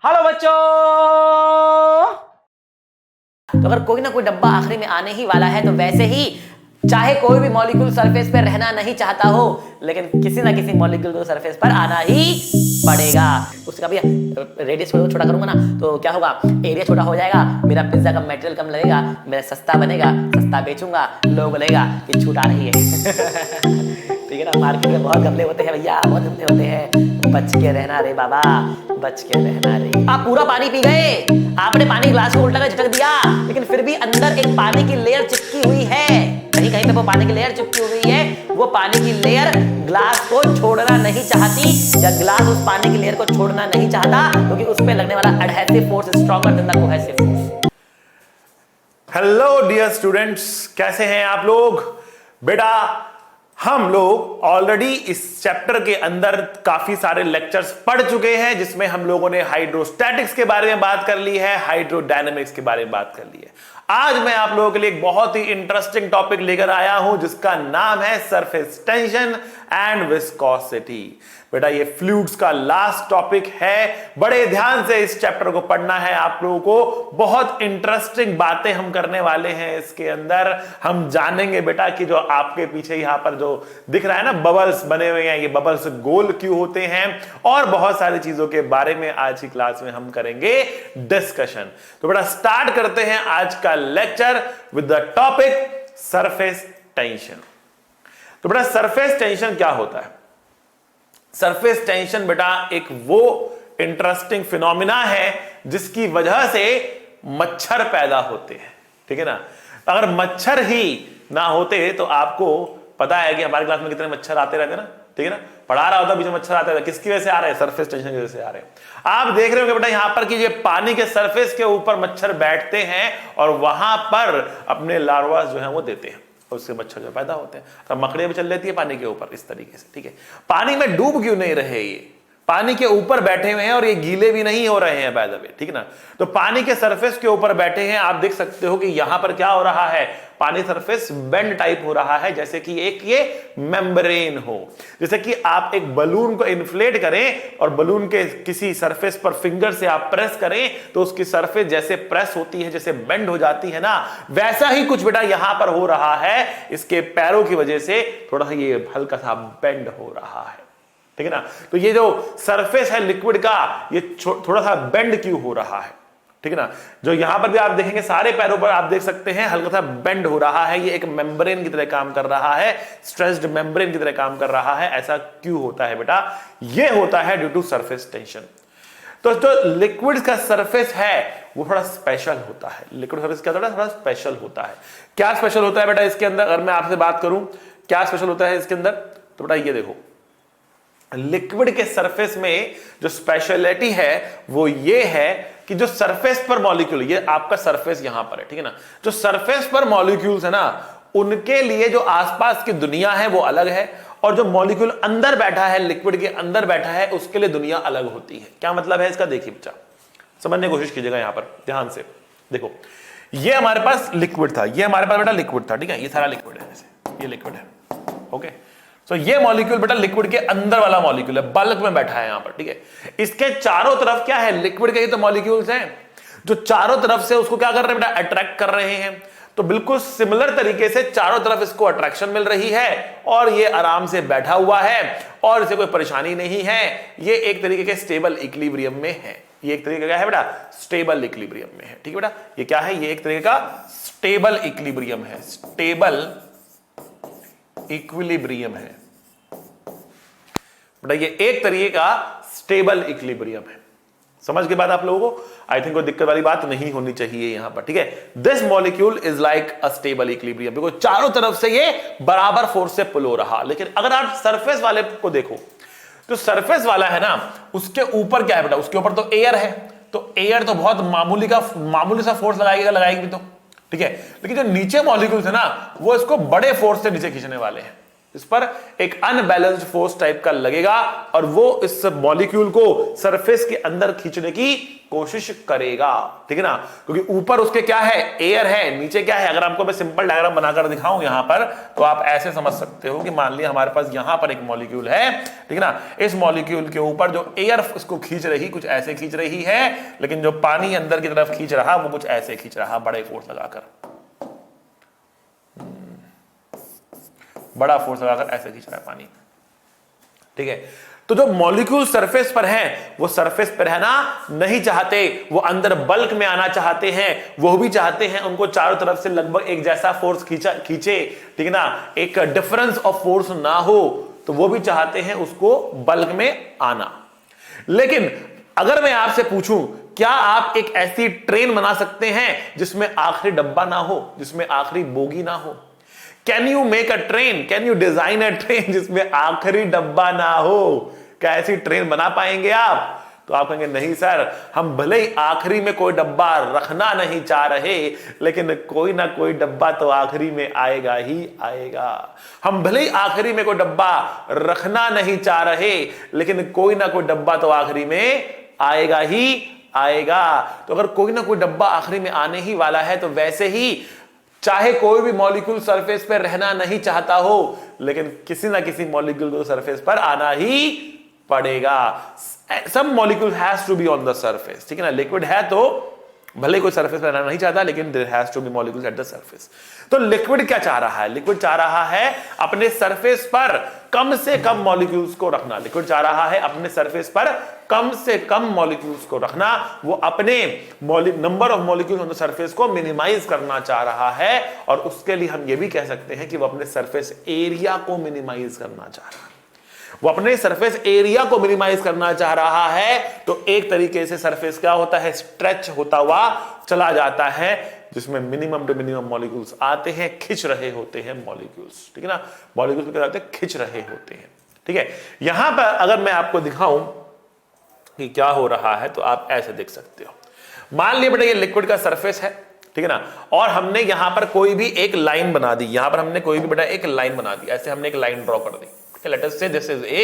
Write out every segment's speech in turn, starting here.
Hello बच्चों। तो अगर कोई ना कोई डब्बा आखिरी में आने ही वाला है तो वैसे ही चाहे कोई भी मॉलिक्यूल सरफेस पर रहना नहीं चाहता हो, लेकिन किसी ना किसी मॉलिक्यूल को सरफेस पर आना ही पड़ेगा। उसका भी रेडियस छोटा करूंगा ना तो क्या होगा, एरिया छोटा हो जाएगा, मेरा पिज्जा का मटेरियल कम लगेगा, मेरा सस्ता बनेगा, सस्ता बेचूंगा, लोगों को लगेगा कि छूट आ रही है। ठीक है ना, मार्केट में बहुत गमले होते हैं भैया, बहुत गमले होते हैं, बच के रहना रे बाबा, बच के रहना रे। आप पूरा पानी पी गए, आपने पानी ग्लास को उल्टा कर झटक दिया, लेकिन फिर भी अंदर एक पानी की लेयर चिपकी हुई है, कहीं कहीं पे वो पानी की लेयर चिपकी हुई है। वो पानी की लेयर ग्लास को छोड़ना नहीं चाहती, या ग्लास उस पानी की लेयर को छोड़ना नहीं चाहता, क्योंकि उस पे लगने वाला adhesive force stronger than the cohesive force. Hello dear students, कैसे हैं आप लोग? बेटा, हम लोग ऑलरेडी इस चैप्टर के अंदर काफी सारे लेक्चर्स पढ़ चुके हैं, जिसमें हम लोगों ने हाइड्रोस्टैटिक्स के बारे में बात कर ली है, हाइड्रोडायनेमिक्स के बारे में बात कर ली है। आज मैं आप लोगों के लिए एक बहुत ही इंटरेस्टिंग टॉपिक लेकर आया हूं, जिसका नाम है सरफेस टेंशन एंड विस्कोसिटी। बेटा, ये फ्लूइड्स का लास्ट टॉपिक है, बड़े ध्यान से इस चैप्टर को पढ़ना है आप लोगों को। बहुत इंटरेस्टिंग बातें हम करने वाले हैं इसके अंदर। हम जानेंगे बेटा कि जो आपके पीछे यहां पर जो दिख रहा है ना, बबल्स बने हुए हैं, ये बबल्स गोल क्यों होते हैं, और बहुत सारी चीजों के बारे में आज की क्लास में हम करेंगे डिस्कशन। तो बेटा, स्टार्ट करते हैं आज का lecture with the topic surface tension. तो बेटा, सरफेस टेंशन क्या होता है? सरफेस टेंशन बेटा एक वो इंटरेस्टिंग फिनोमिना है जिसकी वजह से मच्छर पैदा होते हैं। ठीक है ना? अगर मच्छर ही ना होते तो आपको पता है कि हमारे क्लास में कितने मच्छर आते रहते ना। ठीक है ना? पढ़ा रहा होता, बीच में मच्छर आते रहते, किसकी वजह से आ रहे हैं? सरफेस टेंशन की वजह से आ रहे हैं। आप देख रहे होंगे बेटा यहां पर कि ये पानी के सरफेस के ऊपर मच्छर बैठते हैं और वहां पर अपने लार्वा जो है वो देते हैं, उससे मच्छर जो पैदा होते हैं। तो मकड़ियां भी चल लेती है पानी के ऊपर इस तरीके से। ठीक है, पानी में डूब क्यों नहीं रहे? ये पानी के ऊपर बैठे हुए हैं और ये गीले भी नहीं हो रहे हैं बाय द वे। ठीक है ना? तो पानी के सरफेस के ऊपर बैठे हैं। आप देख सकते हो कि यहां पर क्या हो रहा है, पानी सरफेस बेंड टाइप हो रहा है, जैसे कि एक ये मेम्ब्रेन हो। जैसे कि आप एक बलून को इन्फ्लेट करें और बलून के किसी सरफेस पर फिंगर से आप प्रेस करें तो उसकी सरफेस जैसे प्रेस होती है, जैसे बेंड हो जाती है ना, वैसा ही कुछ बेटा यहां पर हो रहा है। इसके पैरों की वजह से थोड़ा सा ये हल्का सा बेंड हो रहा है। ठीक है ना? तो ये जो सरफेस है लिक्विड का, ये थोड़ा सा बेंड क्यों हो रहा है? ठीक है ना? जो यहां पर भी आप देखेंगे सारे पैरों पर आप देख सकते हैं हल्का सा बेंड हो रहा है। ये एक मेम्ब्रेन की तरह काम कर रहा है, स्ट्रेस्ड मेम्ब्रेन की तरह काम कर रहा है। ऐसा क्यों होता है बेटा? ये होता है ड्यू टू सरफेस टेंशन। तो जो लिक्विड का सरफेस है वो थोड़ा स्पेशल होता है। लिक्विड सरफेस क्या होता है? थोड़ा स्पेशल होता है। क्या स्पेशल होता है बेटा इसके अंदर? अगर मैं आपसे बात करूं क्या स्पेशल होता है इसके अंदर, तो बेटा ये देखो, लिक्विड के सरफेस में जो स्पेशलिटी है वो ये है कि जो सरफेस पर मॉलिक्यूल, ये आपका सरफेस यहां पर है, ठीक है ना, जो सरफेस पर मॉलिक्यूल्स है ना, उनके लिए जो आसपास की दुनिया है वो अलग है, और जो मॉलिक्यूल अंदर बैठा है, लिक्विड के अंदर बैठा है, उसके लिए दुनिया अलग होती है। क्या मतलब है इसका? देखिए बच्चा, समझने की कोशिश कीजिएगा। यहां पर ध्यान से देखो, ये हमारे पास लिक्विड था, ये हमारे पास बेटा लिक्विड था, ठीक है, ये सारा लिक्विड है, जैसे ये लिक्विड है। ओके, तो ये मॉलिक्यूल बेटा लिक्विड के अंदर वाला मॉलिक्यूल है, बल्क में बैठा है यहां पर। ठीक है, इसके चारों तरफ क्या है? लिक्विड के ही तो मॉलिक्यूल्स हैं, जो चारों तरफ से उसको क्या कर रहे हैं बेटा? अट्रैक्ट कर रहे हैं। तो बिल्कुल सिमिलर तरीके से चारों तरफ इसको अट्रैक्शन मिल रही है और ये आराम से बैठा हुआ है और इसे कोई परेशानी नहीं है। ये एक तरीके के स्टेबल इक्विलिब्रियम में है। ये एक तरीके का है बेटा, स्टेबल इक्विलिब्रियम में है। ठीक है बेटा, ये क्या है? ये एक तरीके का स्टेबल इक्विलिब्रियम है, स्टेबल इक्विलिब्रियम है बेटा, ये एक तरीके का स्टेबल इक्विलिब्रियम है। समझ के बाद आप लोगों को आई थिंक कोई दिक्कत वाली बात नहीं होनी चाहिए यहां पर। ठीक है, this molecule is like a stable equilibrium, because चारों तरफ से ये बराबर फोर्स से पुल हो रहा। लेकिन अगर आप सरफेस वाले को देखो, तो सरफेस वाला है ना, उसके ऊपर क्या है बेटा? उसके ऊपर तो एयर है, तो एयर तो बहुत मामूली सा फोर्स लगाएगी तो, ठीक है, लेकिन जो नीचे मॉलिक्यूल्स है ना, वो इसको बड़े फोर्स से नीचे खींचने वाले हैं। इस पर एक अनबैलेंस्ड फोर्स टाइप का लगेगा और वो इस मॉलिक्यूल को सरफेस के अंदर खींचने की कोशिश करेगा, ठीक है ना। क्योंकि ऊपर उसके क्या है, एयर है, नीचे क्या है। अगर आपको मैं सिंपल डायग्राम बनाकर दिखाऊं यहां पर, तो आप ऐसे समझ सकते हो कि मान लिया हमारे पास यहां पर एक मॉलिक्यूल है, ठीक है ना। इस मॉलिक्यूल के ऊपर जो एयर इसको खींच रही, कुछ ऐसे खींच रही है, लेकिन जो पानी अंदर की तरफ खींच रहा वो कुछ ऐसे खींच रहा, बड़े फोर्स लगाकर, बड़ा फोर्स लगाकर ऐसे खींच रहा है पानी, ठीक है। तो जो मॉलिक्यूल सरफेस पर हैं वो सरफेस पर रहना नहीं चाहते, वो अंदर बल्क में आना चाहते हैं। वो भी चाहते हैं उनको चारों तरफ से लगभग एक जैसा फोर्स खींचे, ठीक है ना, एक डिफरेंस ऑफ फोर्स ना हो, तो वो भी चाहते हैं उसको बल्क में आना। लेकिन अगर मैं आपसे पूछूं, क्या आप एक ऐसी ट्रेन बना सकते हैं जिसमें आखिरी डब्बा ना हो, जिसमें आखिरी बोगी ना हो? Can you make a train, can you design a train जिसमें आखिरी डब्बा ना हो? क्या ऐसी ट्रेन बना पाएंगे आप? तो आप कहेंगे नहीं सर, हम भले ही आखिरी में कोई डब्बा रखना नहीं चाह रहे, लेकिन कोई ना कोई डब्बा तो आखिरी में आएगा ही आएगा। हम भले ही आखिरी में कोई डब्बा रखना नहीं चाह रहे, लेकिन कोई ना कोई डब्बा तो आखिरी में आएगा ही आएगा। तो अगर कोई ना कोई डब्बा आखिरी में आने ही वाला है, तो वैसे ही चाहे कोई भी मॉलिक्यूल सरफेस पर रहना नहीं चाहता हो, लेकिन किसी ना किसी मॉलिक्यूल को सरफेस पर आना ही पड़ेगा। Some molecule has to be on the surface, ठीक है ना। लिक्विड है तो भले कोई सरफेस पर रहना नहीं चाहता, लेकिन there has to be molecules at the surface. तो लिक्विड क्या चाह रहा है? लिक्विड चाह रहा है अपने सरफेस पर कम से कम मॉलिक्यूल्स को रखना। लिक्विड चाह रहा है अपने सरफेस पर कम से कम मॉलिक्यूल्स को रखना। वो अपने number of molecules on the surface को मिनिमाइज करना चाह रहा है, और उसके लिए हम ये भी कह सकते हैं कि वो अपने सरफेस एरिया को मिनिमाइज करना चाह रहा है। वो अपने सरफेस एरिया को मिनिमाइज करना चाह रहा है। तो एक तरीके से सरफेस क्या होता है, स्ट्रेच होता हुआ चला जाता है, जिसमें मिनिमम टू मिनिमम मॉलिक्यूल्स आते हैं, खिंच रहे होते हैं मॉलिक्यूल्स, ठीक है ना। मॉलिक्यूल्स क्या होते हैं, खिंच रहे होते हैं, ठीक है। यहां पर अगर मैं आपको दिखाऊं कि क्या हो रहा है, तो आप ऐसे देख सकते हो। मान लिया बेटा ये लिक्विड का सरफेस है, ठीक है ना, और हमने यहां पर कोई भी एक लाइन बना दी। यहां पर हमने कोई भी बेटा एक लाइन बना दी, ऐसे हमने एक लाइन ड्रॉ कर दी। Let us say this is A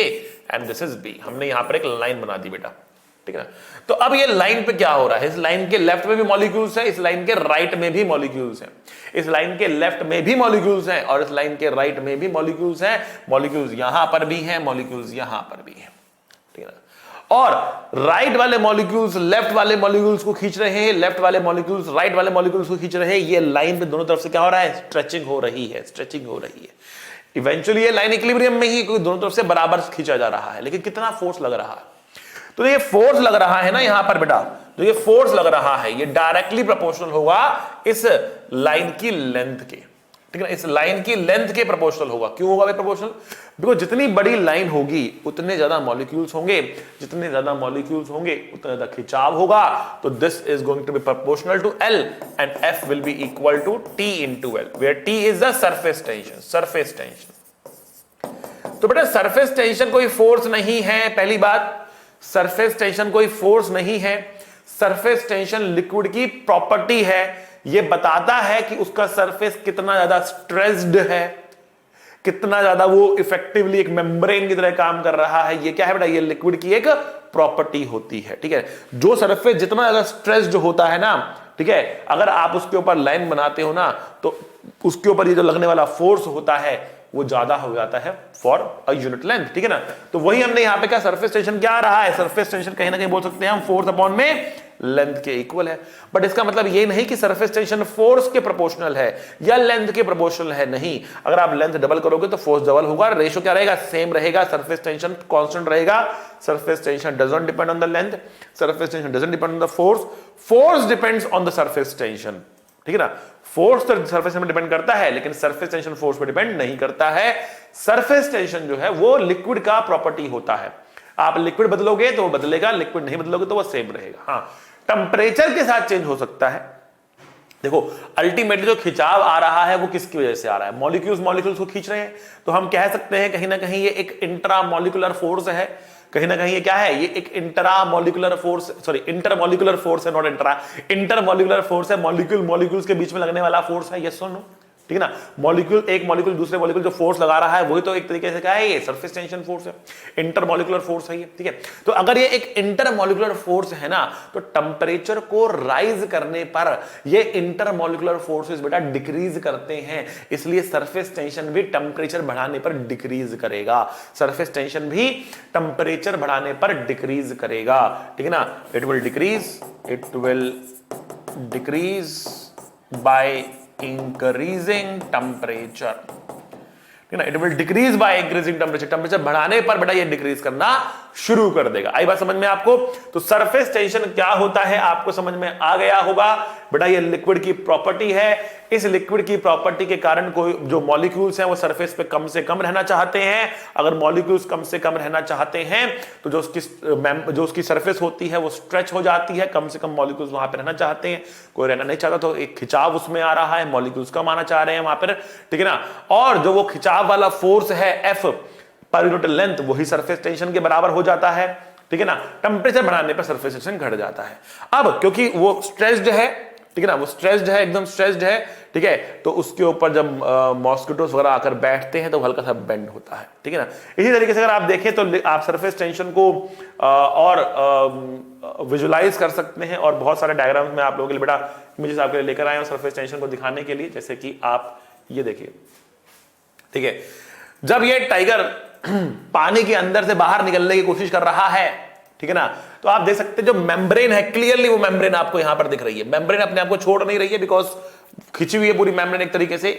and this is B. हमने यहां पर एक लाइन बना दी बेटा, ठीक है ना। तो अब ये लाइन पे क्या हो रहा है, इस लाइन के लेफ्ट में भी मॉलिक्यूल्स हैं, इस लाइन के राइट में भी मॉलिक्यूल्स हैं। इस लाइन के लेफ्ट में भी मॉलिक्यूल्स हैं और इस लाइन के राइट में भी मॉलिक्यूल्स हैं। मॉलिक्यूल्स यहां पर भी हैं, मॉलिक्यूल्स यहां पर भी हैं, ठीक है ना। और राइट वाले मॉलिक्यूल्स लेफ्ट वाले मॉलिक्यूल्स को खींच रहे हैं, लेफ्ट वाले मॉलिक्यूल्स राइट वाले मॉलिक्यूल्स को खींच रहे हैं। ये लाइन पे दोनों तरफ से क्या हो रहा है, स्ट्रेचिंग हो रही है, स्ट्रेचिंग हो रही है। इवेंचुअली ये लाइन इक्विलिब्रियम में ही, क्योंकि दोनों तरफ से बराबर खींचा जा रहा है। लेकिन कितना फोर्स लग रहा है, तो ये फोर्स लग रहा है ना यहां पर बेटा, तो ये फोर्स लग रहा है, ये डायरेक्टली प्रोपोर्शनल होगा इस लाइन की लेंथ के, ठीक है ना। इस लाइन की लेंथ के प्रोपोर्शनल होगा। क्यों होगा प्रोपोर्शनल? बिकॉज जितनी बड़ी लाइन होगी उतने ज्यादा मॉलिक्यूल्स होंगे, जितने ज्यादा मॉलिक्यूल्स होंगे उतना ज्यादा खिंचाव होगा। तो this is going to be proportional to L and F will be equal to T into L, where T is the surface tension. Surface tension, तो बेटा सरफेस टेंशन कोई फोर्स नहीं है। पहली बात, सरफेस टेंशन कोई फोर्स नहीं है। सरफेस टेंशन लिक्विड की प्रॉपर्टी है। यह बताता है कि उसका सरफेस कितना ज्यादा स्ट्रेस्ड है, कितना ज्यादा वो इफेक्टिवली एक मेम्ब्रेन की तरह काम कर रहा है। ये क्या है बेटा, ये लिक्विड की एक प्रॉपर्टी होती है, ठीक है। जो सरफेस जितना ज्यादा स्ट्रेस्ड होता है ना, ठीक है, अगर आप उसके ऊपर लाइन बनाते हो ना, तो उसके ऊपर ये जो लगने वाला फोर्स होता है वो ज्यादा हो जाता है फॉर अ यूनिट लेंथ, ठीक है ना। तो वही हमने यहां पे क्या, सरफेस टेंशन क्या आ रहा है, सरफेस टेंशन कहीं ना कहीं बोल सकते हैं हम फोर्स अपॉन में लेंथ के इक्वल है। बट इसका मतलब ये नहीं कि सरफेस टेंशन फोर्स के प्रोपोर्शनल है या लेंथ के प्रोपोर्शनल है, नहीं। अगर आप लेंथ डबल करोगे तो फोर्स डबल होगा, रेशियो क्या रहेगा, सेम रहेगा। सरफेस टेंशन कांस्टेंट रहेगा। Surface tension doesn't depend on the length, surface tension doesn't depend on the force, force depends on the surface tension, ठीक है ना। फोर्स तो सरफेस में डिपेंड करता है, लेकिन सरफेस टेंशन फोर्स पे डिपेंड नहीं करता है। सरफेस टेंशन जो है वो लिक्विड का प्रॉपर्टी होता है। आप लिक्विड बदलोगे तो वो बदलेगा, लिक्विड नहीं बदलोगे तो वो सेम रहेगा। हाँ, टेंपरेचर के साथ चेंज हो सकता है। देखो अल्टीमेटली जो खिंचाव आ रहा है वो किसकी वजह से आ रहा है, मॉलिक्यूल्स मॉलिक्यूल्स को खींच रहे हैं। तो हम कह सकते हैं कहीं ना कहीं ये एक इंट्रामॉलिक्यूलर फोर्स है, कहीं ना कहीं ये क्या है, ये एक intramolecular force, sorry intermolecular force है, नॉट इंट्रा, इंटरमॉलिक्यूलर फोर्स है। मॉलिक्यूल मॉलिक्यूल्स के बीच में लगने वाला फोर्स है, यस और नो, ठीक है ना। मॉलिक्यूल, एक मॉलिक्यूल दूसरे मॉलिक्यूल जो फोर्स लगा रहा है वही तो एक तरीके से क्या है, ये सरफेस टेंशन फोर्स है, इंटरमॉलिक्यूलर फोर्स है ये, ठीक है। तो अगर ये एक इंटरमॉलिक्यूलर फोर्स है ना, तो टेंपरेचर को राइज करने पर ये इंटरमॉलिक्यूलर फोर्सेस बेटा डिक्रीज करते हैं, इसलिए सरफेस टेंशन भी टेंपरेचर बढ़ाने पर डिक्रीज करेगा, सरफेस टेंशन भी टेंपरेचर बढ़ाने पर डिक्रीज करेगा, ठीक है ना। It will decrease by increasing temperature, ठीक है ना। It will decrease by increasing temperature, temperature बढ़ाने पर बेटा ये डिक्रीज करना शुरू कर देगा। आई बात समझ में आपको? तो सरफेस टेंशन क्या होता है आपको समझ में आ गया होगा बेटा। ये लिक्विड की प्रॉपर्टी है, इस लिक्विड की प्रॉपर्टी के कारण कोई जो मॉलिक्यूल्स हैं वो सरफेस पे कम से कम रहना चाहते हैं। अगर मॉलिक्यूल्स कम से कम रहना चाहते हैं तो जो उसकी सरफेस होती है वो स्ट्रेच हो जाती है, कम से कम मॉलिक्यूल्स वहां पे रहना चाहते हैं। कोई रहना नहीं चाहता तो एक खिंचाव उसमें आ रहा है, मॉलिक्यूल्स कम आना चाह रहे हैं वहां पर, ठीक है ना। और जो वो खिंचाव वाला फोर्स है F पर यूनिट लेंथ, वही सरफेस टेंशन के बराबर हो जाता है, ठीक है ना। टेंपरेचर बढ़ाने पर सरफेस टेंशन घट जाता है। अब क्योंकि वो स्ट्रेच्ड है, ठीक है ना, वो स्ट्रेच्ड है, एकदम स्ट्रेच्ड है, ठीक है, तो उसके ऊपर जब मॉस्किटोस वगैरह आकर बैठते हैं तो हल्का सा बेंड होता है, ठीक है ना। इसी तरीके से अगर आप देखें तो आप सरफेस टेंशन को और विजुलाइज कर सकते हैं, और बहुत सारे डायग्राम्स में आप लोगों के लिए बेटा इमेजेस आपके लिए लेकर आए हैं सरफेस टेंशन को दिखाने के लिए। जैसे कि आप ये देखिए, ठीक है, जब ये टाइगर पानी के अंदर से बाहर निकलने की कोशिश कर रहा है, ठीक है ना, तो आप देख सकते हैं जो मेम्ब्रेन है, क्लियरली वो मेम्ब्रेन आपको यहां पर दिख रही है। मेम्ब्रेन अपने आप को छोड़ नहीं रही है, बिकॉज खिंची हुई है पूरी मेम्ब्रेन एक तरीके से,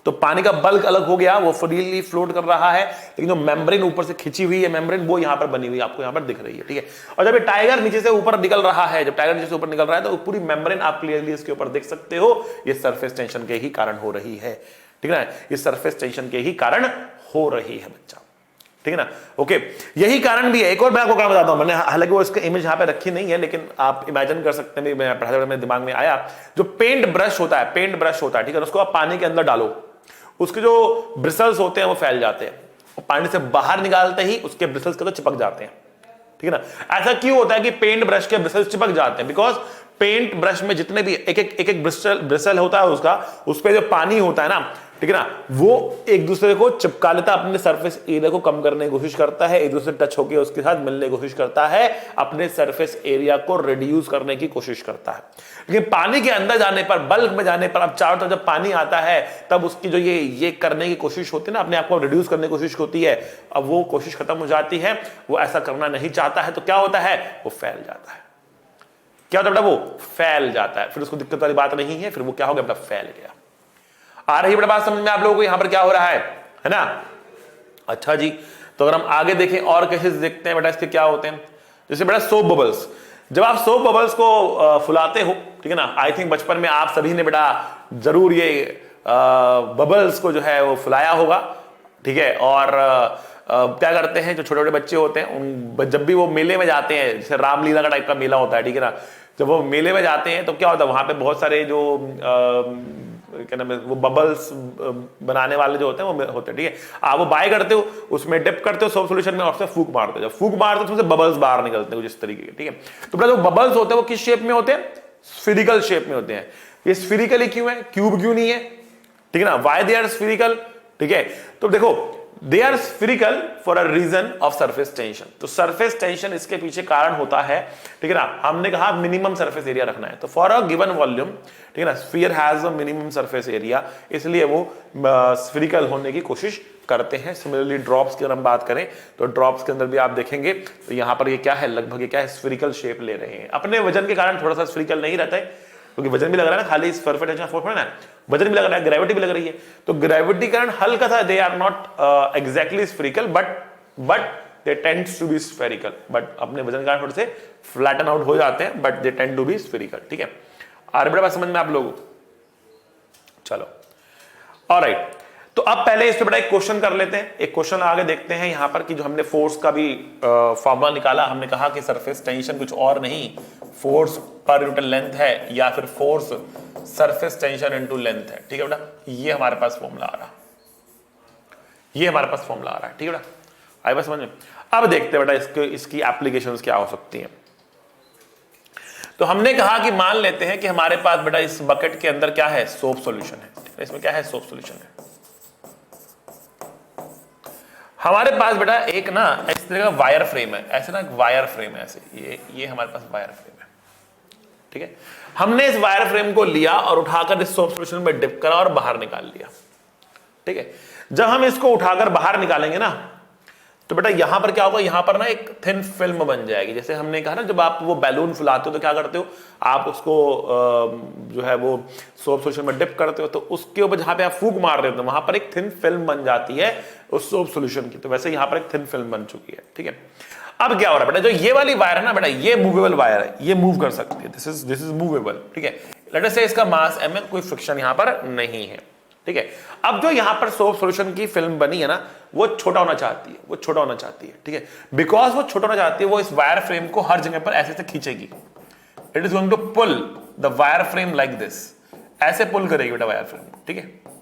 तो पानी का बल्क अलग हो गया, वो फ्रीली फ्लोट कर रहा है, लेकिन जो मेम्ब्रेन ऊपर से खिंची हुई है मेम्ब्रेन, वो यहां पर बनी हुई आपको यहां पर दिख रही है, ठीक है। और जब ये टाइगर नीचे से ऊपर निकल रहा है, जब टाइगर नीचे से ऊपर निकल रहा है तो पूरी मेम्ब्रेन आप क्लियरली इसके ऊपर देख सकते हो, ये सरफेस टेंशन के ही कारण हो रही है, ठीक है ना। ये सरफेस टेंशन के ही कारण हो रही है बच्चा, ठीक है ना। ओके, यही कारण भी है। एक और मैं आपको क्या बताता हूं, मैंने हालांकि वो इसका इमेज यहां पे रखी नहीं है, लेकिन आप इमेजिन कर सकते हैं, मैं पढ़ाते मेरे दिमाग में आया, जो पेंट ब्रश होता है, पेंट ब्रश होता है, ठीक है, उसको आप पानी के अंदर डालो, उसके जो ब्रिसल्स होते हैं वो फैल जाते हैं, और पानी से बाहर निकालते ही उसके ब्रिसल्स के तो चिपक जाते हैं, ठीक है ना। ऐसा क्यों होता है कि पेंट ब्रश के ब्रिसल्स चिपक जाते हैं? बिकॉज पेंट ब्रश में जितने भी एक एक ब्रिसल होता है उसका, उस पर जो पानी होता है ना, ठीक है ना, वो एक दूसरे को चिपका लेता है, अपने सरफेस एरिया को कम करने की कोशिश करता है, एक दूसरे टच होकर उसके साथ मिलने की कोशिश करता है, अपने सरफेस एरिया को रिड्यूस करने की कोशिश करता है। लेकिन पानी के अंदर जाने पर, बल्क में जाने पर, अब चारों तरफ जब पानी आता है तब उसकी जो ये करने की कोशिश होती है ना, अपने आप को रिड्यूस करने की कोशिश होती है, अब वो कोशिश खत्म हो जाती है, वो ऐसा करना नहीं चाहता है, तो क्या होता है, वो फैल जाता है। क्या होता है, वो फैल जाता है, फिर उसको दिक्कत वाली बात नहीं है, फिर वो क्या हो गया, फैल गया। आ रही बड़ा बात समझ में आप लोगों को यहां पर क्या हो रहा है ना। अच्छा जी, तो अगर हम आगे देखें और केसेस देखते हैं बेटा इसके क्या होते हैं। जैसे बेटा सोप बबल्स, जब आप सोप बबल्स को फुलाते हो, ठीक है ना, आई थिंक बचपन में आप सभी ने बेटा जरूर ये बबल्स को जो है वो फुलाया होगा, ठीक है। और क्या करते हैं जो छोटे छोटे बच्चे होते हैं, उन जब भी वो मेले में जाते हैं, जैसे रामलीला का टाइप का मेला होता है, ठीक है ना, जब वो मेले में जाते हैं तो क्या होता है, वहां पे बहुत सारे जो क्या नाम है, वो बबल्स बनाने वाले जो होते हैं वो होते हैं, ठीक है। आप वो बाय करते हो, उसमें डिप करते हो सोप सॉल्यूशन में, और उससे फूक मारते हो, जब फूक मारते हो तो उसमें बबल्स बाहर निकलते हैं जिस तरीके के, ठीक है। तो बेटा जो बबल्स होते हैं वो किस शेप में होते हैं, स्फीरिकल शेप में होते हैं। ये स्फीरिकली क्यों है, क्यूब क्यों नहीं है, ठीक है ना, व्हाई दे आर स्फीरिकल, ठीक है। तो देखो they are spherical for a reason of surface tension, तो सरफेस टेंशन इसके पीछे कारण होता है, ठीक है ना। हमने कहा मिनिमम सरफेस एरिया रखना है, तो फॉर अ गिवन वॉल्यूम, ठीक है ना, sphere has a minimum surface area, इसलिए वो स्फीरिकल होने की कोशिश करते हैं। सिमिलरली ड्रॉप्स की अगर हम बात करें तो ड्रॉप्स के अंदर भी आप देखेंगे तो यहां पर ये क्या है, लगभग ये क्या है, स्फीरिकल शेप ले रहे हैं। अपने वजन के कारण थोड़ा सा स्फीरिकल नहीं रहता है, क्योंकि वजन भी लग रहा है ना, खाली सरफेस टेंशन फोर्स है ना, वजन भी लग रहा है, ग्रेविटी भी लग रही है, तो ग्रेविटी कारण हल्का सा they are not exactly spherical, but they tend to be spherical, but अपने वजन के कारण थोड़े से फ्लैटन आउट हो जाते हैं, but they tend to be spherical, ठीक है। आ रही बात समझ में आप लोगों को? चलो ऑलराइट, तो अब पहले इस पे बड़ा एक क्वेश्चन कर लेते हैं, एक क्वेश्चन आगे देखते हैं यहां पर कि जो हमने फोर्स का भी फॉर्मूला निकाला, हमने कहा कि सरफेस टेंशन कुछ और नहीं, फोर्स पर यूनिट लेंथ है, या फिर force surface tension into length है, ठीक है बेटा। ये हमारे पास फॉर्मूला आ रहा, ये हमारे पास फॉर्मूला आ रहा है, ठीक है बेटा, आई बस समझ में। अब देखते हैं बेटा इसकी एप्लीकेशंस क्या हो सकती हैं। तो हमने कहा कि मान लेते हैं कि हमारे पास बेटा इस बकेट के अंदर क्या है, सोप सॉल्यूशन है, इसमें क्या है, सोप सॉल्यूशन है। हमारे पास बेटा एक ना इस तरह का वायर फ्रेम है, ऐसे ना वायर फ्रेम है ऐसे, ये हमारे पास वायर फ्रेम है, ठीक है। हमने इस वायर फ्रेम को लिया और उठाकर इस सोप सॉल्यूशन में डिप करा और बाहर निकाल लिया, ठीक है। जब हम इसको उठाकर बाहर निकालेंगे ना तो बेटा यहां पर क्या होगा, यहां पर ना एक थिन फिल्म बन जाएगी। जैसे हमने कहा ना जब आप वो बैलून फुलाते हो तो क्या करते हो, आप उसको जो है वो सोप सॉल्यूशन में डिप करते हो, तो उसके ऊपर जहां पे आप फूंक मार रहे हो वहां पर एक थिन फिल्म बन जाती है उस सोप सॉल्यूशन की। तो वैसे यहां पर एक थिन फिल्म बन चुकी है, ठीक है। अब क्या हो रहा है बेटा, जो ये वाली वायर है ना बेटा, ये मूवेबल वायर है, ये मूव कर सकती है, दिस इज मूवेबल, ठीक है। लेट अस से इसका मास m है, कोई फ्रिक्शन यहां पर नहीं है, ठीक है। अब जो यहां पर सोप सॉल्यूशन की फिल्म बनी है ना, वो छोटा होना चाहती है, वो छोटा होना चाहती है, ठीक है। बिकॉज वो छोटा होना चाहती है, वो इस वायर फ्रेम को हर जगह पर ऐसे से खींचेगी। It is going to pull the wire frame like this, ऐसे पुल करेगी बेटा वायर फ्रेम, ठीक है।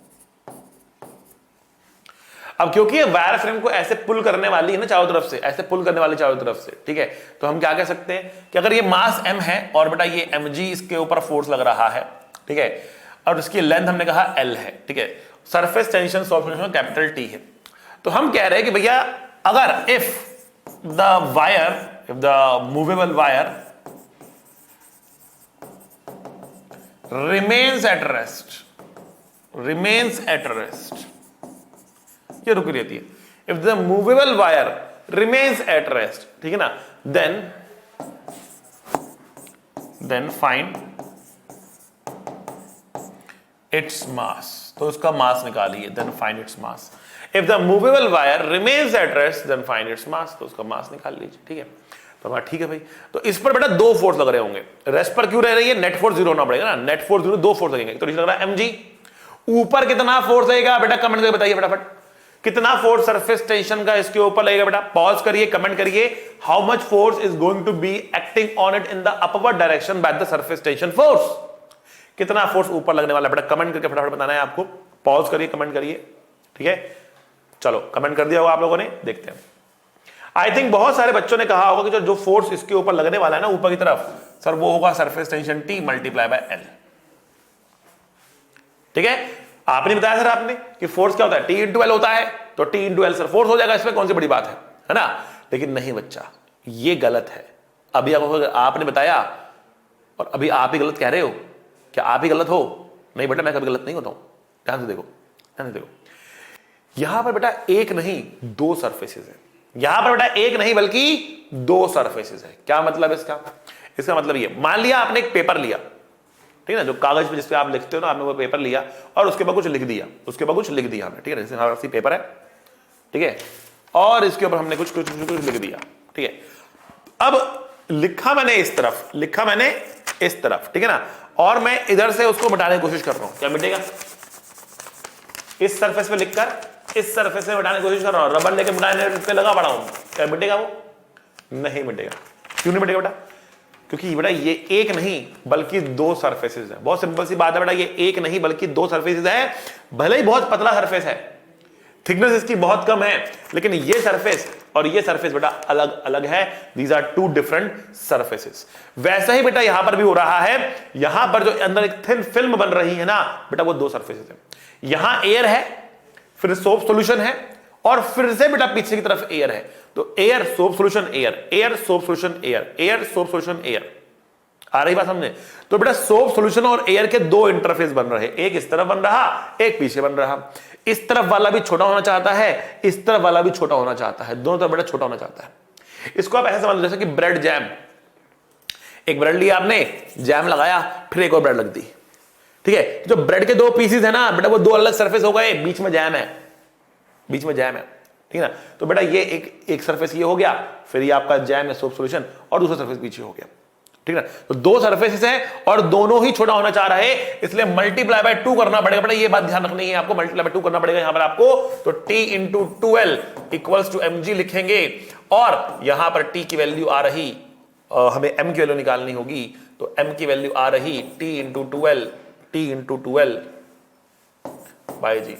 अब क्योंकि ये वायर फ्रेम को ऐसे पुल करने वाली है ना चारों तरफ से, ऐसे पुल करने वाली चारों तरफ से, ठीक है, तो हम क्या कह सकते हैं कि अगर ये मास m है और बेटा ये mg इसके ऊपर फोर्स लग रहा है, ठीक है, और इसकी लेंथ हमने कहा L है, ठीक है, सरफेस टेंशन सोप सॉल्यूशन में कैपिटल T है, तो हम कह रहे हैं कि भैया अगर if the movable wire remains at rest, ये रुकी रहती है, if the movable wire remains at rest, ठीक है ना, देन फाइंड इट्स मास, तो उसका मास निकालिए, then find its mass. If the movable wire remains at rest then find its mass, तो उसका मास निकाल लीजिए, ठीक है। तो ठीक है भाई, तो इस पर बेटा दो फोर्स लग रहे होंगे, रेस्ट पर क्यों रह रही है, नेट फोर्स जीरो होना पड़ेगा ना, नेट फोर्स जीरो, दो फोर्स लगेंगे, तो लग रहा है mg। ऊपर कितना फोर्स लगेगा बेटा, कमेंट करके बताइए फटाफट, कितना फोर्स सरफेस टेंशन का इसके ऊपर लगेगा बेटा, पॉज करिए, कमेंट करिए, how much force is going to be acting on it in the upward direction by the surface tension force. कितना फोर्स ऊपर लगने वाला है बेटा, कमेंट करके फटाफट बताना है आपको, पॉज करिए, कमेंट करिए, ठीक है। चलो कमेंट कर दिया होगा आप लोगों ने, देखते हैं। आई थिंक बहुत सारे बच्चों ने कहा होगा कि जो फोर्स इसके ऊपर लगने वाला है ना ऊपर की तरफ, सर वो होगा surface tension T multiply by L, ठीक है। आपने बताया सर आपने कि फोर्स क्या होता है, T इंटू L होता है, तो T into L sir force हो जाएगा, इसमें कौन सी बड़ी बात है ना। लेकिन नहीं बच्चा, ये गलत है। अभी आपने बताया और अभी आप ही गलत कह रहे हो, क्या आप ही गलत हो? नहीं बेटा, मैं कभी गलत नहीं होता हूं, ध्यान से देखो, ध्यान से देखो। यहां पर बेटा एक नहीं दो सरफेसेस है, यहां पर बेटा एक नहीं बल्कि दो सरफेसेस है। क्या मतलब इसका? इसका मतलब ये, मान लिया आपने एक पेपर लिया, ठीक है ना, जो कागज पे जिसपे आप लिखते हो ना, आपने वो पेपर लिया और उसके ऊपर कुछ लिख दिया, उसके ऊपर कुछ लिख दिया हमने, ठीक है, जैसे हमारा पेपर है, ठीक है, और इसके ऊपर हमने कुछ लिख दिया, ठीक है। अब लिखा मैंने इस तरफ, लिखा मैंने इस तरफ, ठीक है ना, और मैं इधर से उसको मिटाने की कोशिश कर रहा हूं, क्या मिटेगा? इस सरफेस पे लिखकर इस सरफेस पे मिटाने की कोशिश कर रहा हूं, रबर लेके मिटाने पे लगा पड़ा हूं, क्या मिटेगा वो? नहीं मिटेगा। क्यों नहीं मिटेगा बेटा? क्योंकि बेटा ये एक नहीं बल्कि दो सरफेसेस है। बहुत सिंपल सी बात है बेटा, ये एक नहीं बल्कि दो सरफेसेस है। भले ही बहुत पतला सरफेस है, थिकनेस इसकी बहुत कम है, लेकिन ये सरफेस और ये सरफेस बेटा अलग अलग है। These are two different surfaces. वैसा ही बेटा यहां पर भी हो रहा है, यहां पर जो अंदर एक थिन फिल्म बन रही है ना बेटा, वो दो सरफेसेस है। यहां एयर है, फिर सोप सॉल्यूशन है, और फिर से बेटा पीछे की तरफ एयर है। तो air soap solution air, air soap solution air, air soap solution air. आ रही बात समझे? तो बेटा सोप सॉल्यूशन और एयर के दो इंटरफेस बन रहे, एक इस तरफ बन रहा, एक पीछे बन रहा। इस तरफ वाला भी छोटा होना चाहता है, इस तरफ वाला भी छोटा होना चाहता है, दोनों तरफ बेटा छोटा होना चाहता है। इसको आप ऐसे समझ लो जैसे कि ब्रेड जैम, एक ब्रेड लिया आपने, जैम लगाया, फिर एक और ब्रेड लग दी, ठीक है। जो ब्रेड के दो पीसेस है ना बेटा, वो दो अलग सरफेस हो गए, बीच में जैम है, बीच में जैम है, ठीक है ना। तो बेटा ये एक सरफेस ये हो गया, फिर ये आपका जैम है सोप सॉल्यूशन, और दूसरा सरफेस पीछे हो गया, ठीक है ना। तो दो सरफेसेस हैं और दोनों ही छोटा होना चाह रहे हैं, इसलिए मल्टीप्लाई बाय 2 करना पड़ेगा बेटा। ये बात ध्यान रखनी है आपको, मल्टीप्लाई बाय 2 करना पड़ेगा यहां पर आपको। तो T into 2L equals to mg लिखेंगे, और यहां पर T की वैल्यू आ रही, हमें m की वैल्यू निकालनी होगी, तो m की वैल्यू आ रही T into 2L, T into 2L by g।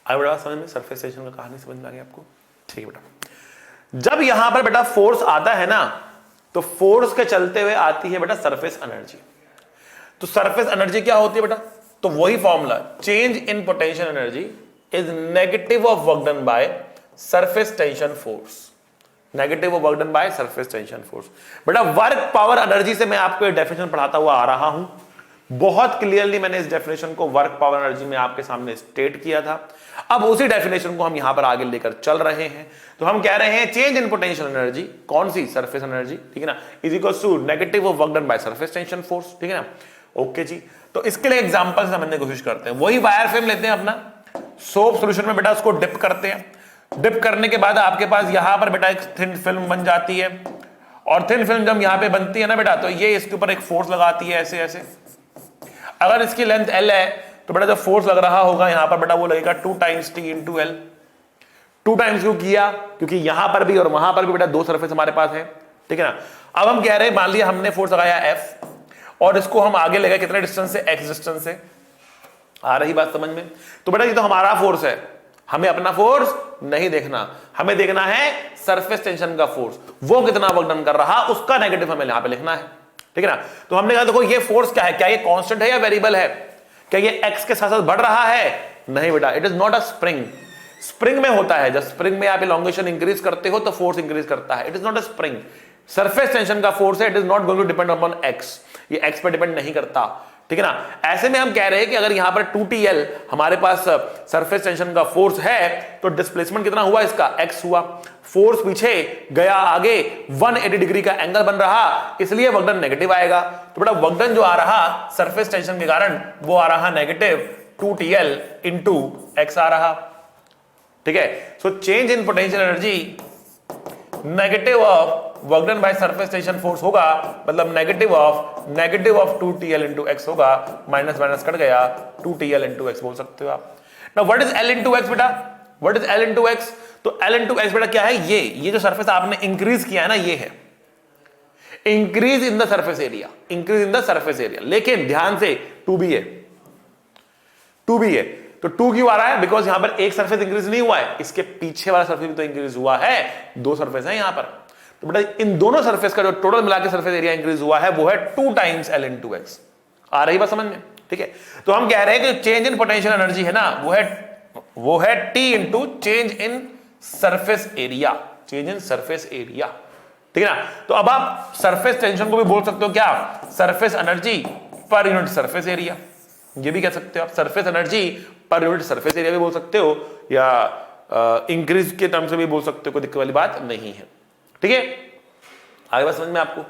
आई बेटा समझ में, सरफेस टेंशन का कहानी समझ में आ गई आपको? ठीक है बेटा, जब यहां पर बेटा फोर्स आता है ना, तो फोर्स के चलते हुए आती है बेटा सरफेस एनर्जी। तो सरफेस एनर्जी क्या होती है बेटा? तो वही formula, change in potential energy is negative of work done by surface tension force. Negative of work done by surface tension force. बेटा वर्क पावर एनर्जी से मैं आपको एक डेफिनेशन पढ़ाता हुआ आ रहा हूं, बहुत क्लियरली मैंने इस डेफिनेशन को वर्क पावर एनर्जी में आपके सामने स्टेट किया था। अब उसी डेफिनेशन को हम यहां पर आगे लेकर चल रहे हैं। तो हम कह रहे हैं चेंज इन पोटेंशियल एनर्जी, कौन सी? सरफेस एनर्जी, ठीक है ना, is equal to negative of work done by surface tension force, ठीक है ना। ओके जी, तो इसके लिए एग्जांपल समझने की कोशिश करते हैं। वही वायर फ्रेम लेते हैं अपना, सोप सॉल्यूशन में बेटा उसको डिप करते हैं। डिप करने के बाद आपके पास यहां पर बेटा एक थिन फिल्म बन जाती है, और थिन फिल्म जब यहां पे बनती है ना बेटा, तो ये इसके ऊपर एक फोर्स लगाती है ऐसे ऐसे। अगर इसकी लेंथ L है तो बेटा जो फोर्स लग रहा होगा यहां पर बेटा वो लगेगा 2 times T into L। 2 times क्यों किया? क्योंकि यहां पर भी और वहां पर भी बेटा दो सरफेस हमारे पास है, ठीक है ना। अब हम कह रहे हैं, मान लिया हमने फोर्स लगाया F और इसको हम आगे ले गए कितने डिस्टेंस से? X डिस्टेंस से। आ रही बात समझ में? तो बेटा ये तो हमारा फोर्स है, हमें अपना फोर्स नहीं देखना, हमें देखना है सरफेस टेंशन का फोर्स। वो कितना वर्क डन कर रहा, उसका नेगेटिव हमें यहां पे लिखना है, ठीक है ना। तो हमने कहा देखो ये फोर्स क्या है, क्या ये कांस्टेंट है या वेरिएबल है? क्या ये x के साथ साथ बढ़ रहा है? नहीं बेटा, it is not a spring. Spring में होता है, जब स्प्रिंग में आप इलॉन्गेशन इंक्रीज करते हो तो फोर्स इंक्रीज करता है। It is not a spring. Surface tension का फोर्स है, it is not going to depend upon x, ये x पे डिपेंड नहीं करता, ठीक है ना। ऐसे में हम कह रहे हैं कि अगर यहां पर 2TL हमारे पास सरफेस टेंशन का फोर्स है, तो डिस्प्लेसमेंट कितना हुआ इसका? x हुआ। फोर्स पीछे गया आगे, 180 डिग्री का एंगल बन रहा, इसलिए वर्क डन नेगेटिव आएगा। तो बेटा वर्क डन जो आ रहा सरफेस टेंशन के कारण, वो आ रहा नेगेटिव 2TL इंटू x आ रहा, ठीक है। So change in potential energy negative of work done by surface tension force होगा, मतलब negative of 2TL into x होगा, माइनस माइनस कट गया, 2TL इंटू x बोल सकते हो आप। Now what is L into x बेटा? What is L into x? तो L इंटू x बेटा क्या है? ये जो सरफेस आपने इंक्रीज किया है ना, ये है increase in the surface area, increase in the surface area. लेकिन ध्यान से 2B है, 2B है, तो 2 क्यों आ रहा है? बिकॉज यहां पर एक सरफेस इंक्रीज नहीं हुआ है, इसके पीछे वाला सरफेस भी तो इंक्रीज हुआ है, दो सरफेस है यहां पर। तो बेटा इन दोनों सरफेस का जो टोटल मिलाकर सरफेस एरिया इंक्रीज हुआ है वो है 2 टाइम्स L इंटू x। आ रही बात समझ में? ठीक है। तो हम कह रहे हैं कि चेंज इन पोटेंशियल एनर्जी है ना, वो है T into change in surface area, change in surface area, ठीक है ना। तो अब आप सरफेस टेंशन को भी बोल सकते हो क्या? Surface energy per unit surface area, ये भी कह सकते हो आप। Surface energy per unit surface area भी बोल सकते हो, या इंक्रीज के टर्म से भी बोल सकते हो, कोई दिक्कत वाली बात नहीं है, ठीक है। आगे बात समझ में आपको?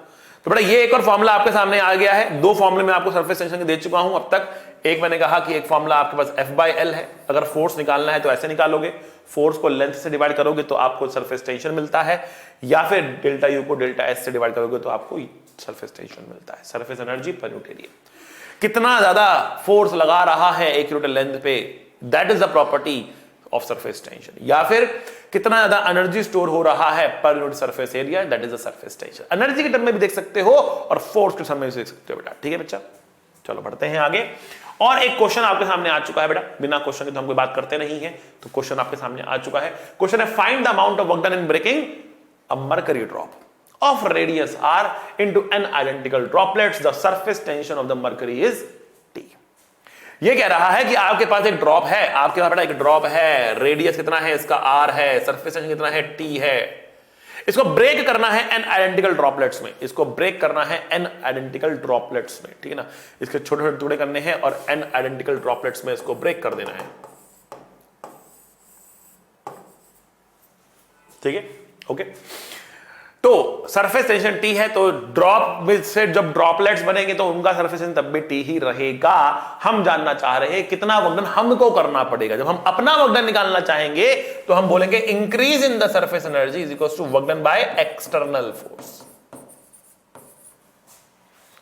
तो बेटा ये एक और फॉर्मूला आपके सामने आ गया है। दो फॉर्मूले मैं आपको सरफेस टेंशन के दे चुका हूं अब तक। एक मैंने कहा कि एक फॉर्मूला आपके पास F/L है, अगर फोर्स निकालना है तो ऐसे निकालोगे, फोर्स को लेंथ से डिवाइड करोगे तो आपको सरफेस टेंशन मिलता है, या फिर डेल्टा U को डेल्टा S से डिवाइड करोगे तो आपको सरफेस टेंशन मिलता है, surface energy per unit area. कितना ज्यादा फोर्स लगा रहा है एक यूनिट लेंथ पे, that is the property of surface tension. या फिर कितना ज्यादा एनर्जी स्टोर हो रहा है per unit surface area, that is the surface tension. Energy के टर्म में भी देख सकते हो और फोर्स के टर्म में भी देख सकते हो बेटा, ठीक है बच्चा। चलो बढ़ते हैं आगे। और एक क्वेश्चन आपके सामने आ चुका है बेटा, बिना क्वेश्चन के तो हम कोई बात करते नहीं है, तो क्वेश्चन आपके सामने आ चुका है। क्वेश्चन है find the amount of work done in breaking a mercury drop of radius r into n identical droplets, the surface tension of the mercury is T। ये कह रहा है कि आपके पास एक ड्रॉप है, आपके पास बेटा एक ड्रॉप है, रेडियस कितना है इसका r है, सरफेस टेंशन कितना है T है। इसको ब्रेक करना है n आइडेंटिकल ड्रॉपलेट्स में, इसको ब्रेक करना है n आइडेंटिकल ड्रॉपलेट्स में, ठीक है ना। इसके छोटे छोटे टुकड़े करने हैं और n आइडेंटिकल ड्रॉपलेट्स में इसको ब्रेक कर देना है, ठीक है, ओके। तो सरफेस टेंशन T है, तो ड्रॉप में से जब ड्रॉपलेट्स बनेंगे तो उनका सरफेस टेंशन तब भी T ही रहेगा। हम जानना चाह रहे हैं कितना वर्क डन हमको करना पड़ेगा। जब हम अपना वर्क डन निकालना चाहेंगे तो हम बोलेंगे increase in the surface energy is equal to work done by external force.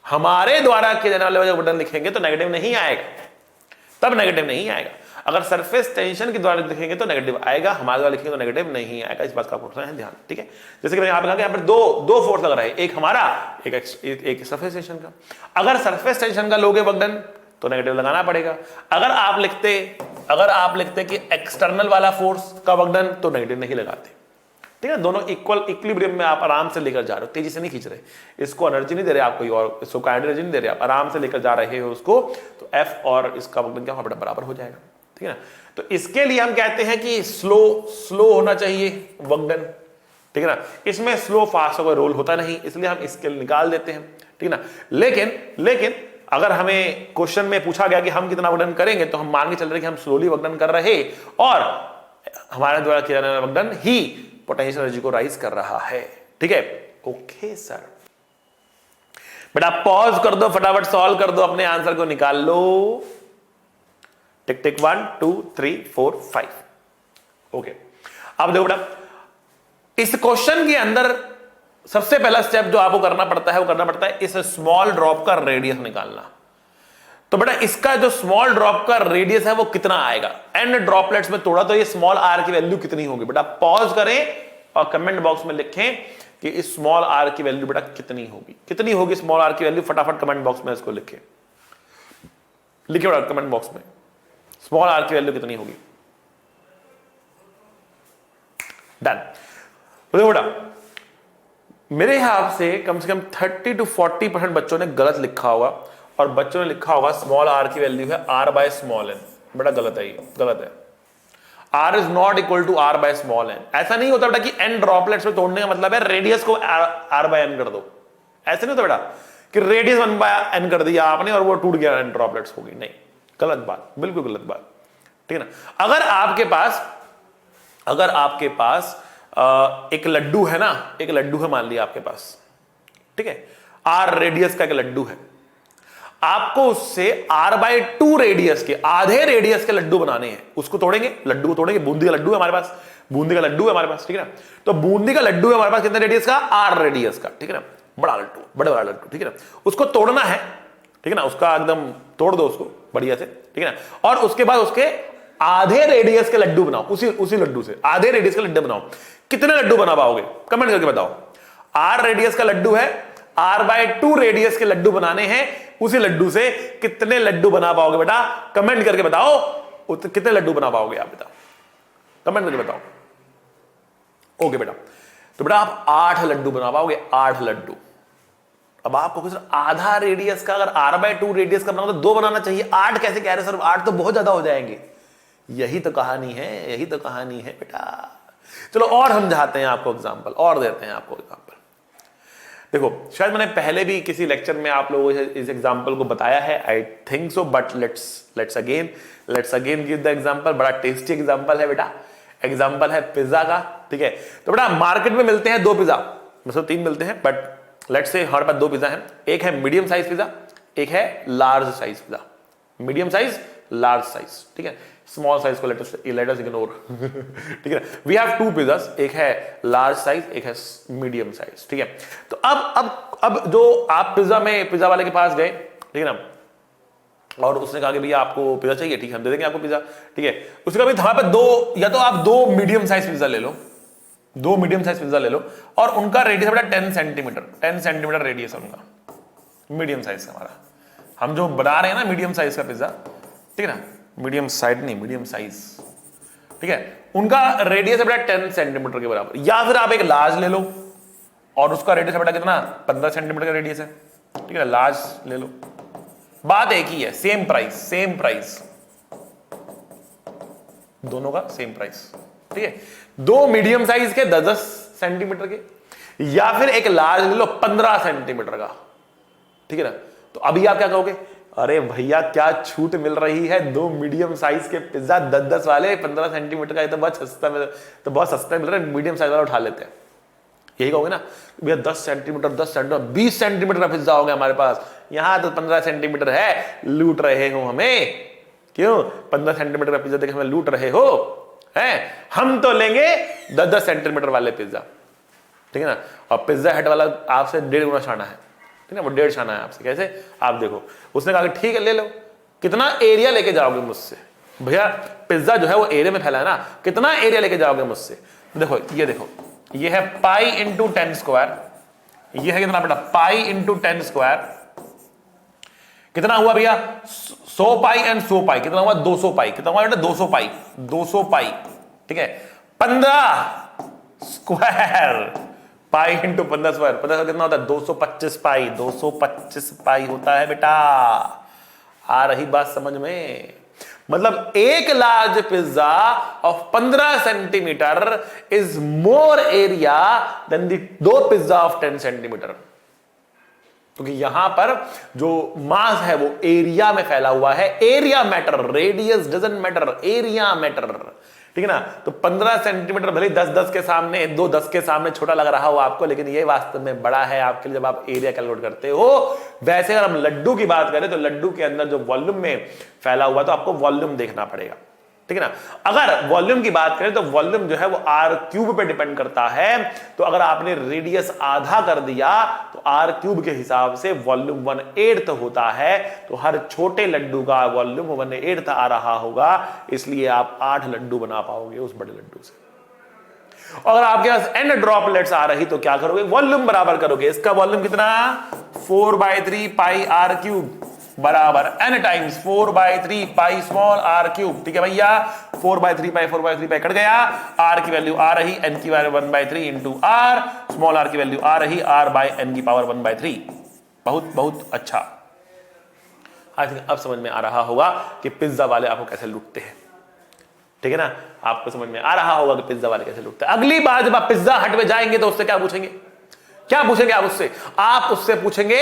हमारे द्वारा किए जाने वाले वर्क डन लिखेंगे तो नेगेटिव नहीं आएगा, तब नेगेटिव नहीं आएगा। अगर सरफेस टेंशन के द्वारा लिखेंगे तो नेगेटिव आएगा, हमारे द्वारा लिखेंगे तो नेगेटिव नहीं आएगा। इस बात का आपको है ध्यान, ठीक है। जैसे कि मैंने यहां पे कहा कि यहां पर दो फोर्स लग रहा है, एक हमारा एक सरफेस टेंशन का। अगर सरफेस टेंशन का लोगे वर्क डन तो नेगेटिव लगाना पड़ेगा। अगर आप लिखते कि एक्सटर्नल वाला फोर्स का वर्क डन तो नेगेटिव नहीं लगाते, ठीक है, दोनों इक्वल इक्विलिब्रियम में आप आराम से लेकर जा रहे हो, तेजी से नहीं खींच रहे, इसको एनर्जी नहीं दे रहे आप कोई और, इसको एनर्जी नहीं दे रहे आप, आराम से लेकर जा रहे हो उसको, तो एफ और इसका वक्र क्या होगा, बराबर हो जाएगा। ठीक है ना, तो इसके लिए हम कहते हैं कि स्लो होना चाहिए वक्डन। ठीक है ना, इसमें स्लो फास्ट का कोई रोल होता नहीं, इसलिए हम इसके निकाल देते हैं। ठीक है ना, लेकिन अगर हमें क्वेश्चन में पूछा गया कि हम कितना वक्डन करेंगे, तो हम मान के चल रहे कि हम स्लोली वक्डन कर रहे और हमारे द्वारा किया जाने वाला वक्डन ही पोटेंशियल एनर्जी को राइज कर रहा है। ठीक है, ओके सर। बेटा पॉज कर दो, फटाफट सॉल्व कर दो, अपने आंसर को निकाल लो। टिक टिक 1 2 3 4 5। ओके, अब देखो बेटा, इस क्वेश्चन के अंदर सबसे पहला स्टेप जो आपको करना पड़ता है वो करना पड़ता है इस स्मॉल ड्रॉप का रेडियस निकालना। तो बेटा इसका जो स्मॉल ड्रॉप का रेडियस है वो कितना आएगा, एन ड्रॉपलेट्स में तोड़ा तो ये स्मॉल आर की वैल्यू कितनी होगी। बेटा पॉज करें और कमेंट बॉक्स में लिखें कि इस स्मॉल आर की वैल्यू बेटा कितनी होगी स्मॉल आर की वैल्यू, फटाफट कमेंट बॉक्स में इसको लिखें, लिखिए बेटा कमेंट बॉक्स में स्मॉल आर की वैल्यू कितनी होगी। डन। देखो बेटा मेरे हिसाब से कम 30 to 40% बच्चों ने गलत लिखा होगा, और बच्चों ने लिखा होगा स्मॉल आर की वैल्यू है आर बाय स्मॉल एन। बेटा गलत है, ये गलत है। R is not equal to R by small n. ऐसा नहीं होता बेटा कि एन ड्रॉपलेट्स में तोड़ने का मतलब है रेडियस को आर बाय एन कर दो, ऐसे नहीं होता बेटा कि रेडियस 1 बाय एन कर दिया आपने और वो टूट गया, एन ड्रॉपलेट्स होगी, नहीं, गलत बात, बिल्कुल गलत बात। ठीक है ना, अगर आपके पास एक लड्डू है ना, एक लड्डू है मान लिया आपके पास, ठीक है, आर रेडियस का एक लड्डू है, आपको उससे आर बाय 2 रेडियस के, आधे रेडियस के लड्डू बनाने हैं। उसको तोड़ेंगे, लड्डू को तोड़ेंगे, बूंदी का लड्डू है हमारे पास, बूंदी का लड्डू है हमारे पास, ठीक है ना, तो बूंदी का लड्डू है हमारे पास कितने रेडियस का, आर रेडियस का, ठीक है ना, बड़ा लड्डू, बड़ा लड्डू, ठीक है ना, उसको तोड़ना है, ठीक है ना, उसका एकदम तोड़ दो उसको बढ़िया से, ठीक है ना, और उसके बाद उसके आधे रेडियस के लड्डू बनाओ, उसी लड्डू से आधे रेडियस के लड्डू बनाओ। कितने लड्डू बना पाओगे, कमेंट करके बताओ। आर रेडियस का लड्डू है, आर बाय 2 रेडियस के लड्डू बनाने हैं, उसी लड्डू से कितने लड्डू बना पाओगे बेटा, कमेंट करके बताओ, कितने लड्डू बना पाओगे आप, बताओ, कमेंट करके बताओ। ओके बेटा, तो बेटा आप 8 लड्डू बना पाओगे, 8 लड्डू। अब आपको कुछ आधा रेडियस का, अगर आर बाय 2 रेडियस का बनाओ तो 2 बनाना चाहिए, 8 कैसे कह रहे सर, 8 तो बहुत ज्यादा हो जाएंगे। यही तो कहानी है, यही तो कहानी है बेटा। चलो और समझाते हैं आपको एग्जांपल, और देते हैं आपको एग्जांपल। देखो शायद मैंने पहले भी किसी लेक्चर में आप लोगों को इस एग्जांपल को बताया है, I think so, but let's again give the example. बड़ा टेस्टी एग्जांपल है बेटा, एग्जांपल है पिज्जा का, ठीक है। तो बेटा मार्केट में मिलते हैं 2 पिज्जा, मतलब 3 मिलते हैं, बट लेट्स से हमारे पास 2 पिज्जा है, एक है मीडियम साइज पिज्जा, एक है large size pizza. Medium size, large size, ठीक है, स्मॉल साइज को लेट अस इग्नोर, ठीक है। वी हैव 2 पिज्जास, एक है लार्ज साइज, एक है मीडियम साइज, ठीक है। तो अब जो आप पिज्जा वाले के पास गए, ठीक है ना, और उसने कहा कि भैया आपको पिज्जा चाहिए, ठीक है हम दे देंगे आपको पिज्जा, ठीक है। उसके बाद हमारे पास 2, या तो आप 2 मीडियम साइज पिज्जा ले लो, 2 मीडियम साइज पिज्जा ले लो, और उनका रेडियस बेटा 10 सेंटीमीटर रेडियस है उनका, मीडियम साइज का हमारा, हम जो बना रहे हैं ना मीडियम साइज का पिज्जा, ठीक है ना, मीडियम साइड नहीं, मीडियम साइज, ठीक है, उनका रेडियस है बेटा 10 सेंटीमीटर के बराबर। या फिर आप एक लार्ज ले लो और उसका रेडियस है बेटा कितना, 15 सेंटीमीटर का रेडियस है, ठीक है, लार्ज ले लो, बात एक ही है, सेम प्राइस, दोनों का सेम प्राइस, ठीक है। 2 मीडियम साइज के 10 सेंटीमीटर के, या फिर एक लार्ज ले लो 15 सेंटीमीटर का, ठीक है ना। तो अभी आप क्या कहोगे, अरे भैया क्या छूट मिल रही है, 2 मीडियम साइज के पिज्जा 10 वाले 15 सेंटीमीटर का, ये तो बहुत सस्ता मिल रहा है, मीडियम साइज वाला उठा लेते हैं, यही कहोगे ना भैया 10 सेंटीमीटर 20 सेंटीमीटर का पिज्जा हो गया हमारे पास, यहां तो 15 सेंटीमीटर है, लूट रहे हो हमें, क्यों 15 सेंटीमीटर का पिज्जा देखे हमें लूट रहे हो, हैं, हम तो लेंगे 10 सेंटीमीटर वाले पिज्जा, ठीक है ना। और पिज्जा हट वाला आपसे 1.5 गुना छाना है, ठीक है, वो 1.5 छाना है आपसे, कैसे, आप देखो, उसने कहा कि ठीक है ले लो, कितना एरिया लेके जाओगे मुझसे, भैया पिज्जा जो है वो एरिया में फैला है ना, कितना एरिया लेके जाओगे मुझसे, देखो ये है पाई इंटू 10 स्क्वायर, ये है कितना बेटा, पाई इंटू 10 स्क्वायर, कितना हुआ भैया 100 पाई एंड 100 पाई, कितना हुआ 200 पाई, कितना हुआ बेटा 200 पाई, ठीक है। 15 स्क्वायर पाई इंटू 15 स्क्वायर, पता कितना होता है 225 पाई, 225 पाई होता है बेटा। आ रही बात समझ में? मतलब एक large pizza of 15 centimetre is more area than the दो पिज्जा ऑफ 10 सेंटीमीटर, क्योंकि यहां पर जो मास है वो एरिया में फैला हुआ है। Area matter, radius doesn't matter, area matter, ठीक है ना। तो 15 सेंटीमीटर भले 10 के सामने, 10 के सामने छोटा लग रहा हो आपको, लेकिन ये वास्तव में बड़ा है आपके लिए जब आप एरिया कैलकुलेट करते हो। वैसे अगर हम लड्डू की बात करें तो लड्डू के अंदर जो वॉल्यूम में फैला हुआ तो आपको वॉल्यूम देखना पड़ेगा, ठीक है ना। अगर वॉल्यूम की बात करें तो वॉल्यूम जो है वो आर क्यूब पे डिपेंड करता है। तो अगर आपने रेडियस आधा कर दिया तो आर क्यूब के हिसाब से वॉल्यूम 1/8 होता है। तो हर छोटे लड्डू का वॉल्यूम 1/8 आ रहा होगा, इसलिए आप 8 लड्डू बना पाओगे उस बड़े लड्डू से। अगर आपके पास n ड्रॉपलेट्स आ रही तो क्या करोगे? वॉल्यूम बराबर करोगे। इसका वॉल्यूम कितना? 4/3 पाई आर क्यूब बराबर n times 4/3 pi small r cube, ठीक है भैया। 4/3 पाई कट गया, r की वैल्यू आ रही, n की value 1/3 into R, small r की वैल्यू आ रही r/n की पावर 1/3। बहुत बहुत अच्छा। आई थिंक अब समझ में आ रहा होगा कि पिज्जा वाले आपको कैसे लूटते हैं, ठीक है ना। आपको समझ में आ रहा होगा कि पिज्जा वाले कैसे लूटते हैं। अगली बार जब आप पिज्जा हट में जाएंगे तो उससे क्या पूछेंगे? क्या पूछेंगे आप उससे? आप उससे पूछेंगे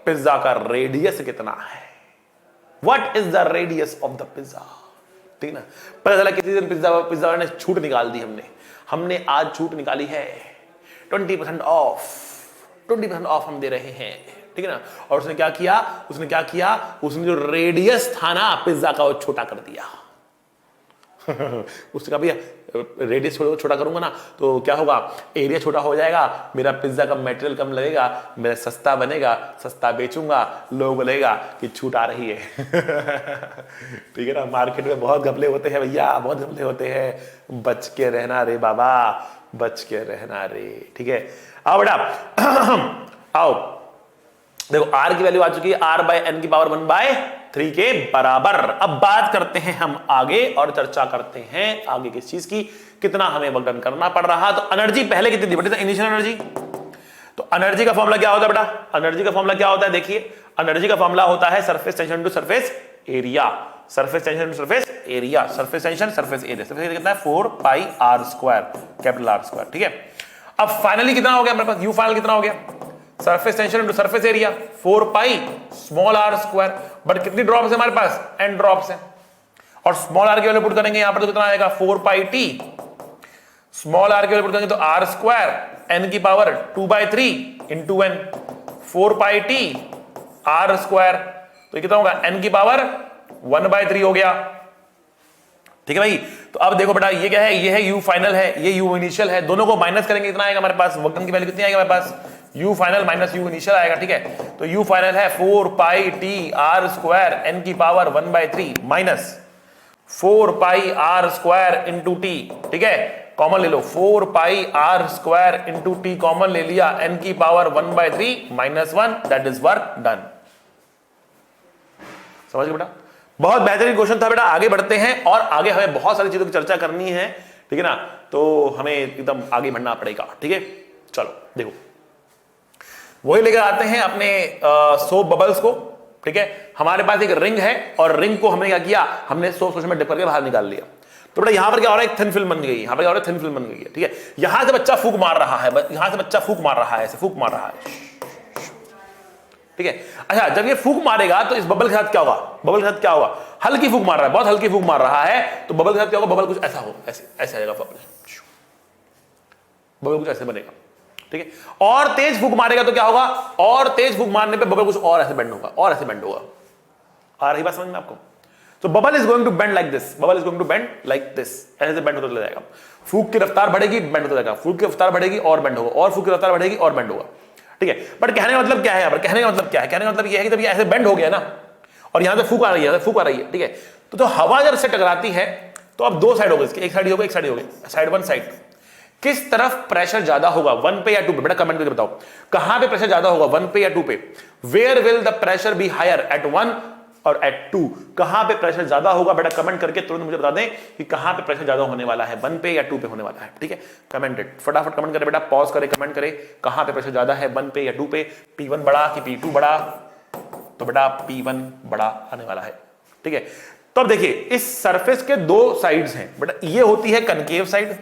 पिज्जा का रेडियस कितना है, what is the radius of the pizza, ठीक ना। पता चला किसी दिन पिज्जा ने छूट निकाल दी, हमने आज छूट निकाली है 20% ऑफ, 20% ऑफ हम दे रहे हैं, ठीक है ना। और उसने क्या किया? उसने जो रेडियस था ना पिज्जा का वो छोटा कर दिया। उसने कहा भैया रेडियस छोटा करूंगा ना तो क्या होगा? एरिया छोटा हो जाएगा, मेरा पिज्जा का मटेरियल कम लगेगा, मेरा सस्ता बनेगा, सस्ता बेचूंगा, लोग बोलेगा कि छूट आ रही है। ठीक है ना। मार्केट में बहुत घपले होते हैं भैया, बहुत घपले होते हैं, बच के रहना रे बाबा, बच के रहना रे, ठीक है। आओ बेटा आओ, देखो आर की वैल्यू आ चुकी है r/n की पावर 1/3 के बराबर। अब बात करते हैं हम आगे और चर्चा करते हैं आगे किस चीज की, कितना हमें वर्क डन करना पड़ रहा। तो एनर्जी पहले कितनी थी बेटा? Initial energy. तो एनर्जी का फॉर्मूला क्या होता है बेटा? एनर्जी का फॉर्मूला क्या होता है? देखिए एनर्जी का फॉर्मूला होता है surface tension to surface area, surface tension to surface area, surface tension surface area. Surface area कितना है? 4 pi r square, capital R square, ठीक है। अब फाइनली कितना हो गया मेरे पास? यू फाइनल कितना हो गया? Surface tension into surface area 4 pi small r square. But कितनी ड्रॉप्स है हमारे पास? n ड्रॉप्स है। और स्मॉल r की वैल्यू पुट करेंगे यहां पर तो कितना आएगा? 4 पाई t। स्मॉल r की वैल्यू पुट करेंगे तो r स्क्वायर n की पावर 2/3 इंटू n, 4 पाई t r स्क्वायर, तो कितना होगा? n की पावर 1/3 हो गया, ठीक है भाई। तो अब देखो बेटा ये क्या है? ये है u फाइनल है, ये u इनिशियल है, दोनों को माइनस करेंगे कितना आएगा हमारे पास? वर्क डन की वैल्यू कितनी आएगी हमारे पास? u final minus u initial आएगा, ठीक है। तो u फाइनल है 4 पाई t r स्क्वायर n की power 1/3 minus 4 pi r square into t, ठीक है। कॉमन ले लो, 4 pi r square into t common ले लिया, n की power 1/3 minus 1, that is work done. समझ गए बेटा? बहुत बेहतरीन क्वेश्चन था बेटा। आगे बढ़ते हैं और आगे हमें बहुत सारी चीजों की चर्चा करनी है, ठीक है ना। तो हमें एकदम आगे बढ़ना पड़ेगा, ठीक है। चलो देखो वही लेकर आते हैं अपने सोप बबल्स को, ठीक है। हमारे पास एक रिंग है और रिंग को हमने क्या किया? हमने सोप सोच में डिप करके बाहर निकाल लिया। तो बेटा यहां पर क्या हो रहा है? एक थिन फिल्म बन गई, यहां पर क्या हो रहा है? थिन फिल्म बन गई है, ठीक है। यहां से बच्चा फूंक मार रहा है, यहां से बच्चा फूंक मार रहा है, ऐसे फूंक मार रहा है, ठीक है। अच्छा जब ये फूंक मारेगा तो इस बबल के साथ क्या होगा? बबल के साथ क्या होगा? हल्की फूंक मार रहा है, बहुत हल्की फूंक मार रहा है, तो बबल के साथ क्या होगा? बबल कुछ ऐसा हो, ऐसे ऐसे आएगा बबल, बबल कुछ ऐसे बनेगा, ठीक है। और तेज फूंक मारेगा तो क्या होगा? और तेज फूंक मारने पे बबल कुछ और ऐसे बेंड होगा, और ऐसे बेंड होगा। आ रही बात समझ में आपको? तो bubble is going to bend like this, bubble is going to bend like this, ऐसे बेंड होता चला जाएगा। फूंक की रफ्तार बढ़ेगी, बेंड होता जाएगा, फूंक की रफ्तार बढ़ेगी और बेंड होगा, और फूंक की रफ्तार बढ़ेगी और बेंड होगा, ठीक है। बट कहने का मतलब क्या है? यहाँ पर कहने का मतलब क्या है? कहने का मतलब ये है कि जब ये ऐसे बेंड हो गया ना और यहां से फूंक आ रही है, फूंक आ रही है, ठीक है। तो हवा जब से टकराती है तो अब दो साइड हो गई इसकी, एक साइड हो गई, एक साइड हो गई, साइड 1 साइड। किस तरफ प्रेशर ज्यादा होगा, 1 पे या 2 पे? बेटा कमेंट करके बताओ कहां पे प्रेशर ज्यादा होगा, 1 पे या 2 पे? Where will the pressure be higher, at 1 और एट 2 कहां पे प्रेशर ज्यादा होगा बेटा कमेंट करके तुरंत मुझे बता दें कि कहां पे प्रेशर ज्यादा होने वाला है, 1 पे या 2 पे होने वाला है। ठीक है, कमेंट इट, फटाफट कमेंट करें बेटा, पॉज करें, कमेंट करें कहां पे प्रेशर ज्यादा है, 1 पे या 2 पे, P1 बड़ा कि P2 बड़ा, तो बेटा P1 बड़ा आने वाला है। ठीक है, तो अब देखिए इस सरफेस के दो साइड्स हैं बेटा, ये होती है कनकेव साइड,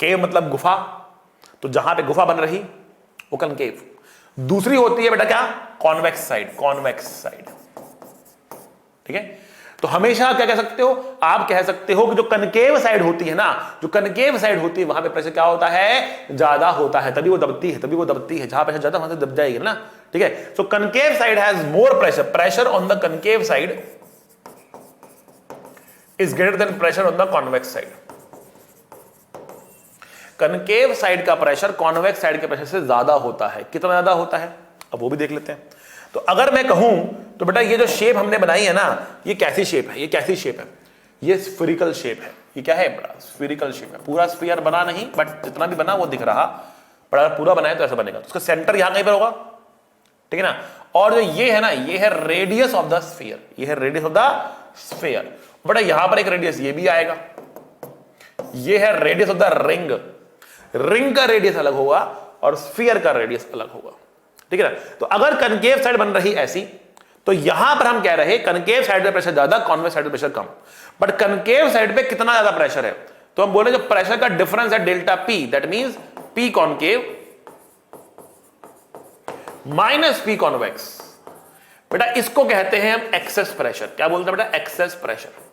केव मतलब गुफा, तो जहां पे गुफा बन रही वो कनकेव। दूसरी होती है बेटा क्या, कॉन्वेक्स साइड, कॉन्वेक्स साइड। ठीक है, तो हमेशा क्या कह सकते हो, आप कह सकते हो कि जो कनकेव साइड होती है ना, जो कनकेव साइड होती है वहां पे प्रेशर क्या होता है, ज्यादा होता है, तभी वो दबती है, तभी वो दबती है, जहां प्रेशर ज्यादा वहां से दब जाएगी ना। ठीक है, so concave side has more pressure, pressure on the concave side is greater than pressure on the convex side. Concave side का प्रेशर कॉन्वेक्स साइड के प्रेशर से ज्यादा होता है। कितना ज्यादा होता है अब वो भी देख लेते हैं। तो अगर मैं कहूं तो बेटा ये जो शेप हमने बनाई है ना, ये कैसी शेप है, ये कैसी शेप है, ये स्फेरिकल शेप है। ये क्या है बेटा, स्फेरिकल शेप है। पूरा स्फीयर बना नहीं, बट जितना भी बना वो दिख रहा, बट अगर पूरा बनाए तो ऐसा बनेगा। तो उसका सेंटर यहां कहीं पर होगा, ठीक है ना। और जो ये है ना, ये है रेडियस ऑफ द स्फीयर, ये है रेडियस ऑफ द स्फीयर। बेटा यहां पर एक रेडियस ये भी आएगा, ये है radius of the ring, ring का रेडियस अलग होगा और स्फीयर का रेडियस अलग होगा। ठीक है ना, तो अगर कनकेव साइड बन रही ऐसी, तो यहां पर हम कह रहे हैं कनकेव साइड पे प्रेशर ज्यादा, कॉन्वेक्स साइड पे pressure come. But concave side पे कितना ज्यादा प्रेशर है, तो हम बोले जो प्रेशर का डिफरेंस है delta P, that means P concave minus P convex. बेटा इसको कहते हैं हम एक्सेस प्रेशर। क्या बोलते हैं बेटा, एक्सेस प्रेशर।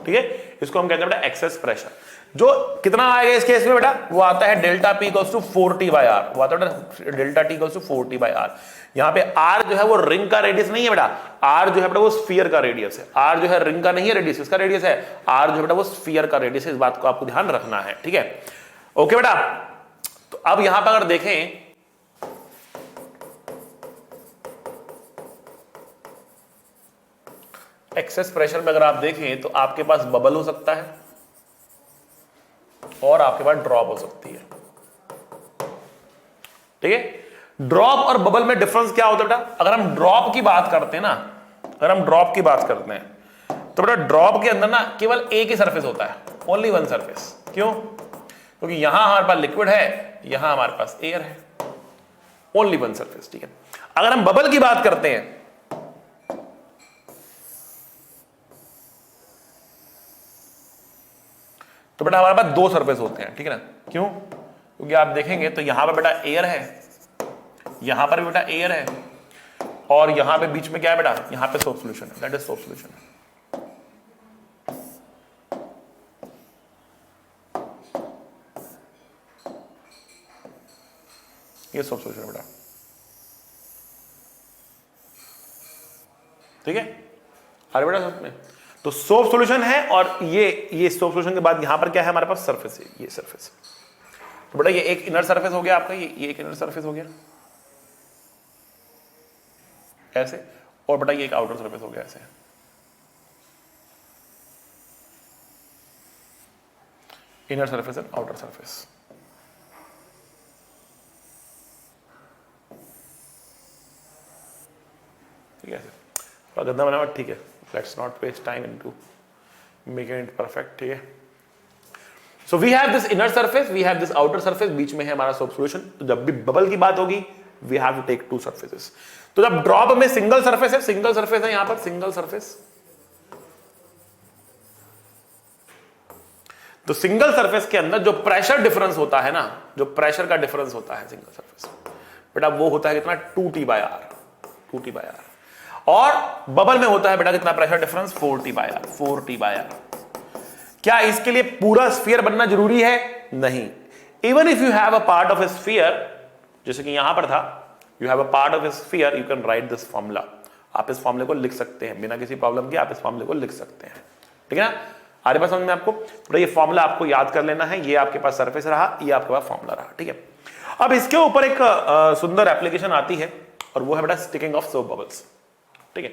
ठीक है, इसको हम कहते हैं बेटा एक्सेस प्रेशर। जो कितना आएगा इस केस में बेटा, वो आता है delta P equals to 4t by R, वो आता है delta T equals to 4t by R. यहां पे आर जो है वो रिंग का रेडियस नहीं है बेटा, आर जो है बेटा वो स्फीयर का रेडियस है। आर जो है रिंग का नहीं है रेडियस, इसका रेडियस है। आर जो है बेटा वो स्फीयर का रेडियस है, इस बात को आपको ध्यान रखना है। ठीक है, ओके बेटा। तो अब यहां पर अगर देखें, एक्सेस प्रेशर में अगर आप देखें तो आपके पास बबल हो सकता है और आपके पास ड्रॉप हो सकती है। ठीक है, ड्रॉप और बबल में डिफरेंस क्या होता है बेटा, अगर हम ड्रॉप की बात करते हैं ना, अगर हम ड्रॉप की बात करते हैं तो बेटा ड्रॉप के अंदर ना केवल एक ही सरफेस होता है, ओनली वन सरफेस। क्यों, क्योंकि यहां हमारे पास लिक्विड है, यहां हमारे पास एयर है, ओनली वन सरफेस। ठीक है, अगर हम बबल की बात करते हैं तो बेटा हमारे पास दो सरफेस होते हैं। ठीक है ना, क्यों, क्योंकि आप देखेंगे तो यहां पर बेटा एयर है, यहां पर भी बेटा एयर है, और यहां पे बीच में क्या है बेटा, यहां पे सोप सॉल्यूशन है, दैट इज सोप सॉल्यूशन है। ये सोप सॉल्यूशन है बेटा। ठीक है, अरे बेटा सोप में तो सोप सॉल्यूशन है, और ये सोप सॉल्यूशन के बाद यहां पर क्या है हमारे पास, सरफेस है, ये सरफेस। तो बेटा ये एक इनर सरफेस हो गया आपका, ये एक इनर सरफेस हो गया ऐसे, और बेटा ये एक आउटर सरफेस हो गया ऐसे। Inner surface and outer surface. ठीक है, थोड़ा गंदा बना, ठीक है, let's not waste time into making it perfect. ठीक है, so we have this inner surface, we have this outer surface, बीच में है हमारा सोप सॉल्यूशन। तो जब भी बबल की बात होगी we have to take two surfaces. तो जब ड्रॉप में सिंगल सरफेस है, सिंगल सरफेस है यहां पर, सिंगल सरफेस, तो सिंगल सरफेस के अंदर जो प्रेशर डिफरेंस होता है ना, जो प्रेशर का डिफरेंस होता है सिंगल सरफेस बेटा, वो होता है कितना, 2t by R, 2t by R. और बबल में होता है बेटा कितना pressure difference, 4t by R, 4t by R. क्या इसके लिए पूरा स्फीयर बनना जरूरी है, नहीं। Even if you have a part of a sphere, जैसे कि यहां पर था, you have a part of a sphere, you can write this formula. आप इस फॉर्मूले को लिख सकते हैं बिना किसी प्रॉब्लम के, आप इस फॉर्मूले को लिख सकते हैं। ठीक है ना, आ रही बात समझ में आपको। तो ये फॉर्मूला आपको याद कर लेना है, ये आपके पास सरफेस रहा, ये आपके पास फॉर्मूला रहा। ठीक है, अब इसके ऊपर एक सुंदर एप्लीकेशन आती है, और वो है बेटा स्टिकिंग ऑफ सोप बबल्स। ठीक है,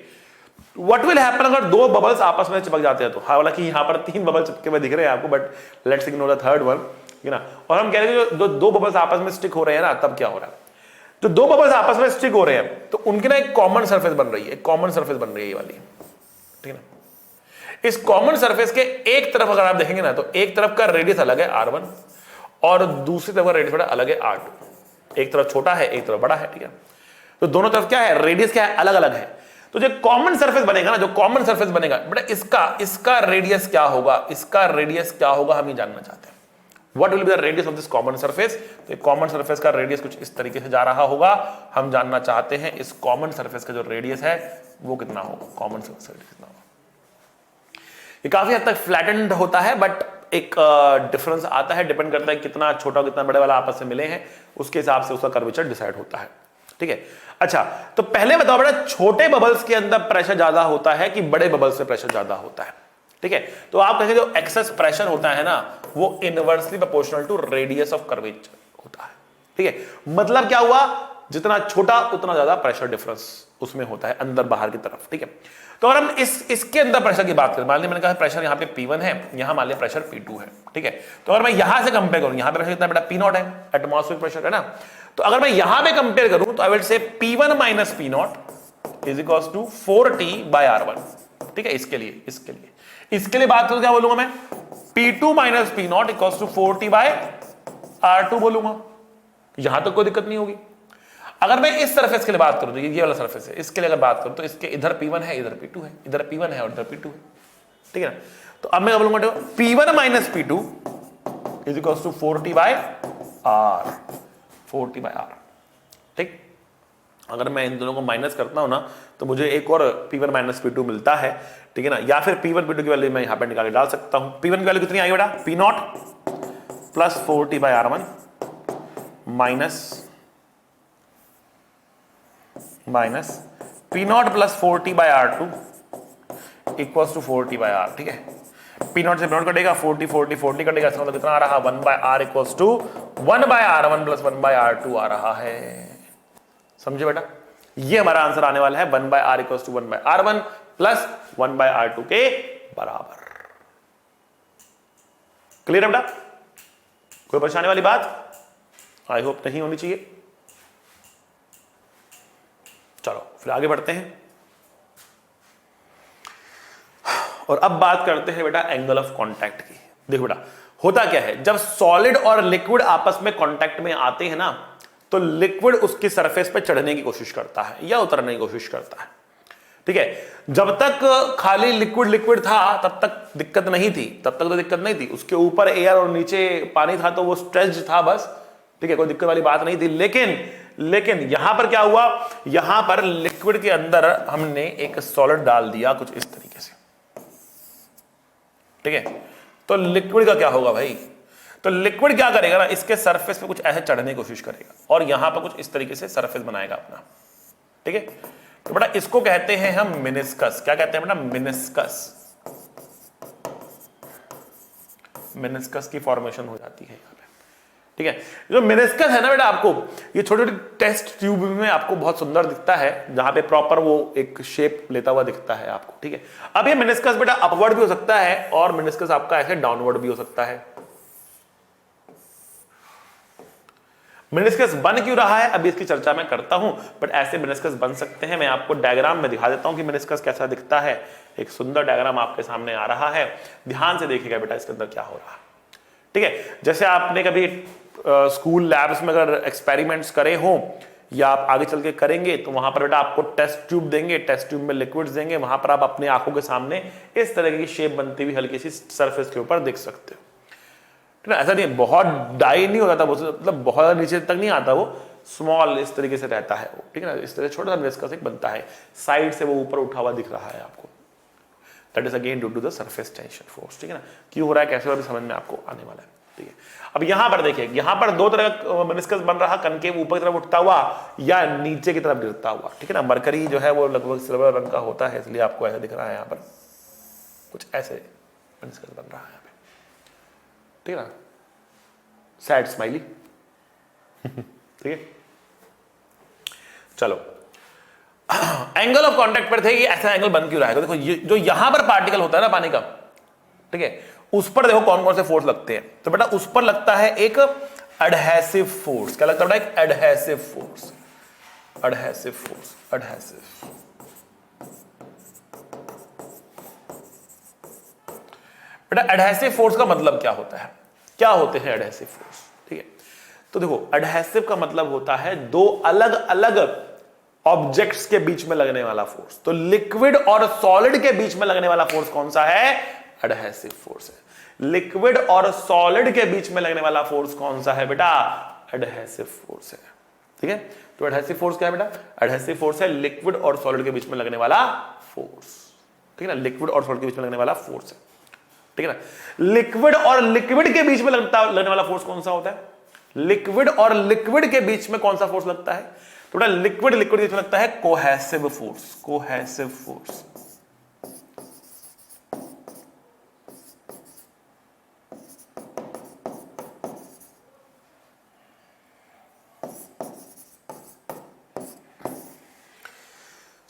व्हाट विल हैपन अगर दो बबल्स आपस में चिपक जाते हैं तो, हालांकि यहां पर 3 बबल चिपके हुए दिख रहे हैं आपको, but let's ignore the third one, ना। और हम कह रहे हैं जो दो बबल्स आपस में स्टिक हो रहे हैं ना, तब क्या हो रहा है, जो दो बबल्स आपस में स्टिक हो रहे हैं तो उनकी ना एक कॉमन सरफेस बन रही है, एक कॉमन सरफेस बन रही है ये वाली, ठीक है ना। इस कॉमन सरफेस के एक तरफ अगर आप देखेंगे ना तो एक तरफ का रेडियस अलग है R1 और दूसरी तरफ का रेडियस बड़ा अलग है R2। एक तरफ छोटा है, एक तरफ बड़ा है, ठीक है। तो दोनों तरफ क्या है, रेडियस क्या है, अलग अलग है। तो जो कॉमन सरफेस बनेगा ना, जो कॉमन सरफेस बनेगा बेटा, इसका रेडियस क्या होगा, इसका रेडियस क्या होगा, हम ये जानना चाहते हैं। What will be the radius of this common surface. तो कॉमन सरफेस का रेडियस कुछ इस तरीके से जा रहा होगा। हम जानना चाहते हैं इस कॉमन सरफेस का जो रेडियस है वो कितना होगा, कॉमन सरफेस का रेडियस कितना होगा। ये काफी हद तक फ्लैटेंड होता है, बट एक डिफरेंस आता है, डिपेंड करता है कितना छोटा कितना बड़े वाला आपस में मिले हैं, उसके हिसाब से उसका कर्वेचर डिसाइड होता है, ठीक है। अच्छा, तो पहले बताओ बेटा, छोटे बबल्स के अंदर प्रेशर ज्यादा होता है कि बड़े बबल्स में प्रेशर ज्यादा होता है, ठीक है। तो आप कहेंगे जो एक्सेस प्रेशर होता है ना वो inversely proportional to radius of curvature होता है, ठीक है। मतलब क्या हुआ, जितना छोटा उतना ज्यादा प्रेशर डिफरेंस उसमें होता है अंदर बाहर की तरफ, ठीक है। तो अगर हम इसके अंदर प्रेशर की बात करें, मान लीजिए मैंने कहा प्रेशर यहाँ पे P1 है, यहाँ मान लिया प्रेशर P2 है, ठीक है। तो अगर मैं यहां से कंपेयर करूं, यहाँ पे प्रेशर कितना बेटा P0 है, एटमॉस्फेरिक प्रेशर है ना। तो अगर मैं यहां पे कंपेयर करूं तो आई will say P1 minus P0 is equals to 4T by R1, ठीक है। इसके लिए बात करूं क्या बोलूंगा मैं, P2 minus P0 equals to 4T by R2 बोलूंगा। यहां तक कोई दिक्कत नहीं होगी। अगर मैं इस सरफेस के लिए बात करूं तो ये वाला सरफेस है, इसके लिए अगर बात करूं तो इसके इधर P1 है, इधर P2 है, इधर P1 है और इधर P2 है, ठीक है ना। तो अब मैं बोलूंगा P1 minus P2 is equals to 4T by R, 4T by R, ठीक। अगर मैं इन दोनों को माइनस करता हूं ना तो मुझे एक और P1 माइनस P2 मिलता है, ठीक है ना। या फिर P1 P2 की वैल्यू मैं यहां पर निकाल के डाल सकता हूं। P1 की वैल्यू कितनी आई बेटा, P0 plus 4T by R1 minus P0 plus 4T by R2 equals to 4T by R, ठीक है। P0 से P0 कटेगा, 40 कटेगा, इसका मतलब कितना आ रहा, 1 by R equals to 1 by R1 plus 1 by R2 आ रहा है। समझे बेटा, ये हमारा आंसर आने वाला है 1 by R equals to 1 by R1 plus 1 by R2 के बराबर। क्लियर है बेटा, कोई परेशानी वाली बात आई होप नहीं होनी चाहिए। चलो फिर आगे बढ़ते हैं और अब बात करते हैं बेटा एंगल ऑफ कांटेक्ट की। देखो बेटा, होता क्या है, जब सॉलिड और लिक्विड आपस में कांटेक्ट में आते हैं ना तो लिक्विड उसकी सरफेस पे चढ़ने की कोशिश करता है या उतरने की कोशिश करता है, ठीक है। जब तक खाली लिक्विड था तब तक दिक्कत नहीं थी, उसके ऊपर एयर और नीचे पानी था तो वो स्ट्रेच्ड था बस, ठीक है, कोई दिक्कत वाली बात नहीं थी। लेकिन यहां पर क्या हुआ, यहां पर लिक्विड के अंदर हमने एक सॉलिड डाल दिया कुछ इस तरीके से, ठीक है। तो लिक्विड का क्या होगा भाई, तो लिक्विड क्या करेगा ना, इसके सरफेस पे कुछ ऐसे चढ़ने की कोशिश करेगा और यहां पर कुछ इस तरीके से सरफेस बनाएगा अपना, ठीक है। तो बेटा इसको कहते हैं हम मेनिस्कस। क्या कहते हैं बेटा, मेनिस्कस की फॉर्मेशन हो जाती है यहां पे, ठीक है। जो मेनिस्कस है ना बेटा, आपको ये छोटे छोटे टेस्ट ट्यूब में आपको बहुत सुंदर दिखता है, जहां पे प्रॉपर वो एक शेप लेता हुआ दिखता है आपको, ठीक है। अब ये मेनिस्कस बेटा अपवर्ड भी हो सकता है और मेनिस्कस आपका ऐसे डाउनवर्ड भी हो सकता है। मेनिस्कस बन क्यों रहा है अभी इसकी चर्चा मैं करता हूं, बट ऐसे मेनिस्कस बन सकते हैं। मैं आपको डायग्राम में दिखा देता हूं कि मेनिस्कस कैसा दिखता है। एक सुंदर डायग्राम आपके सामने आ रहा है, ध्यान से देखिएगा बेटा इसके अंदर क्या हो रहा है, ठीक है। जैसे आपने कभी स्कूल लैब्स में अगर एक्सपेरिमेंट्स करे हो या आप आगे चल के करेंगे तो वहां पर बेटा आपको टेस्ट ट्यूब देंगे, टेस्ट ट्यूब में लिक्विड्स देंगे, वहां पर आप अपने आंखों के सामने इस तरह की शेप बनती हुई हल्की सी सरफेस के ऊपर देख सकते हो, ठीक है। ऐसा नहीं बहुत डाई नहीं होता था, मतलब बहुत नीचे तक नहीं आता, वो स्मॉल इस तरीके से रहता है वो, ठीक है ना। इस तरह छोटा सा मेनिस्कस एक बनता है, साइड से वो ऊपर उठा हुआ दिख रहा है आपको, that is again due to the surface tension force, ठीक है ना। क्यों हो रहा है कैसे हो रहा है समझ में आपको आने वाला है, ठीक है। अब यहां पर देखिए, यहां पर दो तरह का मेनिस्कस बन रहा, कनकेव ऊपर की तरफ उठता हुआ या नीचे की तरफ गिरता हुआ, ठीक है ना। मरकरी जो है वो लगभग सिल्वर रंग का होता है, इसलिए आपको ऐसा दिख रहा है, यहां पर कुछ ऐसे मेनिस्कस बन रहा है यहां पे, ठीक है ना। सैड स्माइली, ठीक है। चलो एंगल ऑफ कांटेक्ट पर थे कि ऐसा एंगल बन क्यों रहा है। तो देखो ये जो यहां पर पार्टिकल होता है ना पानी का, ठीक है, उस पर देखो कौन कौन से फोर्स लगते हैं। तो बेटा उस पर लगता है एक एडहेसिव फोर्स। क्या लगता है बेटा, एक adhesive force, adhesive force, adhesive. बेटा एडहेसिव फोर्स का मतलब क्या होता है, क्या होते हैं एडहेसिव फोर्स? ठीक है, तो देखो एडहेसिव का मतलब होता है दो अलग अलग ऑब्जेक्ट्स के बीच में लगने वाला फोर्स। तो लिक्विड और सॉलिड के बीच में लगने वाला फोर्स कौन सा है? एडहेसिव फोर्स है। लिक्विड और सॉलिड के बीच में लगने वाला फोर्स कौन सा है बेटा? एडहेसिव फोर्स है। ठीक है, तो एडहेसिव फोर्स क्या है बेटा? एडहेसिव फोर्स है लिक्विड और सॉलिड के बीच में लगने वाला फोर्स। ठीक है ना, लिक्विड और सॉलिड के बीच में लगने वाला फोर्स है। ठीक है ना, लिक्विड और लिक्विड के बीच में लगने वाला फोर्स कौन सा होता है? लिक्विड और लिक्विड के बीच में कौन सा फोर्स लगता है? तो बेटा लिक्विड लिक्विड के बीच में लगता है कोहेसिव फोर्स, कोहेसिव फोर्स।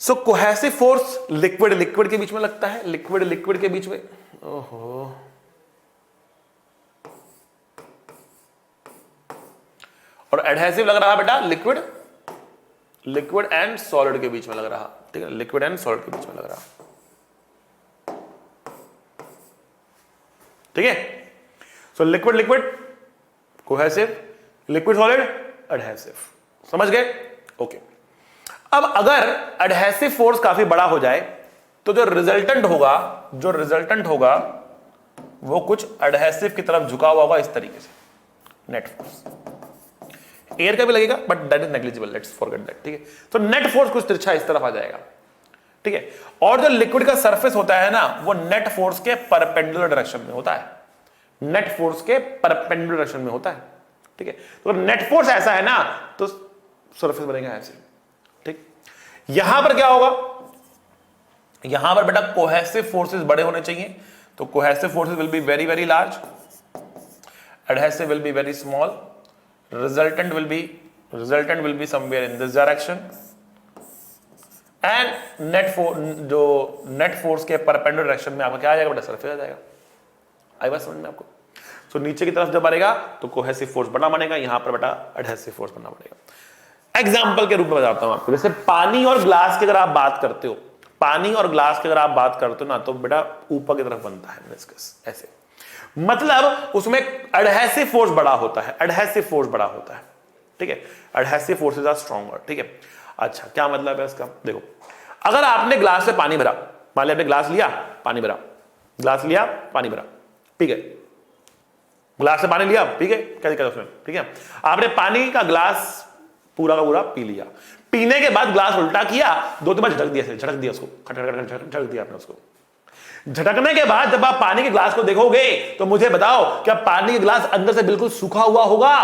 सो कोहेसिव फोर्स लिक्विड लिक्विड के बीच में लगता है, लिक्विड लिक्विड के बीच में। ओहो, और एडहेसिव लग रहा बेटा लिक्विड लिक्विड एंड सॉलिड के बीच में लग रहा। ठीक है, लिक्विड एंड सॉलिड के बीच में लग रहा। ठीक है, so liquid liquid cohesive, liquid solid adhesive. समझ गए? ओके। अब अगर एडहेसिव फोर्स काफी बड़ा हो जाए तो जो रिजल्टेंट होगा वो कुछ एडहेसिव की तरफ झुका हुआ होगा इस तरीके से, नेट फोर्स। एयर का भी लगेगा but that is negligible, let's forget that. ठीक है, तो नेट फोर्स कुछ तिरछा इस तरफ आ जाएगा। ठीक है, और जो लिक्विड का सरफेस होता है ना वो नेट फोर्स के परपेंडिकुलर डायरेक्शन में होता है, नेट फोर्स के परपेंडिकुलर डायरेक्शन में होता है। ठीक है, तो नेट फोर्स ऐसा है ना तो सरफेस बनेगा ऐसे। ठीक, यहां पर क्या होगा? यहां पर बेटा कोहेसिव फोर्सेस बड़े होने चाहिए, तो cohesive forces will be very very large, adhesive will be very small, resultant will be somewhere in this direction, and जो नेट फोर्स के परपेंडिकुलर डायरेक्शन में आपका क्या आ जाएगा बेटा? सरफेस आ जाएगा। आई बात समझ में आपको? सो नीचे की तरफ जब बढ़ेगा तो कोहेसिव फोर्स बड़ा बनेगा, यहां पर बेटा एडहेसिव फोर्स बनना पड़ेगा। एग्जाम्पल के रूप में बताता हूं आपको, जैसे पानी और ग्लास की अगर आप बात करते हो, पानी और ग्लास की अगर आप बात करते हो ना तो बेटा ऊपर की तरफ बनता है मेनिस्कस ऐसे, मतलब उसमें एडहेसिव फोर्स बड़ा होता है, एडहेसिव फोर्स बड़ा होता है। ठीक है, एडहेसिव फोर्सेस आर स्ट्रॉन्गर। ठीक है, अच्छा क्या मतलब है इसका? देखो अगर आपने ग्लास से पानी भरा, मान लिया आपने ग्लास लिया, पानी भरा, ग्लास लिया, पानी भरा, ठीक है, ग्लास से पानी लिया, ठीक है, क्या दिक्कत है उसमें? ठीक है, आपने पानी का ग्लास पूरा का पूरा पी लिया, पीने के बाद ग्लास उल्टा किया, 2-3 बार झटक दिया उसको, झटक दिया आपने उसको। झटकने के बाद जब आप पानी के ग्लास को देखोगे तो मुझे बताओ क्या पानी के ग्लास अंदर से बिल्कुल सूखा हुआ होगा?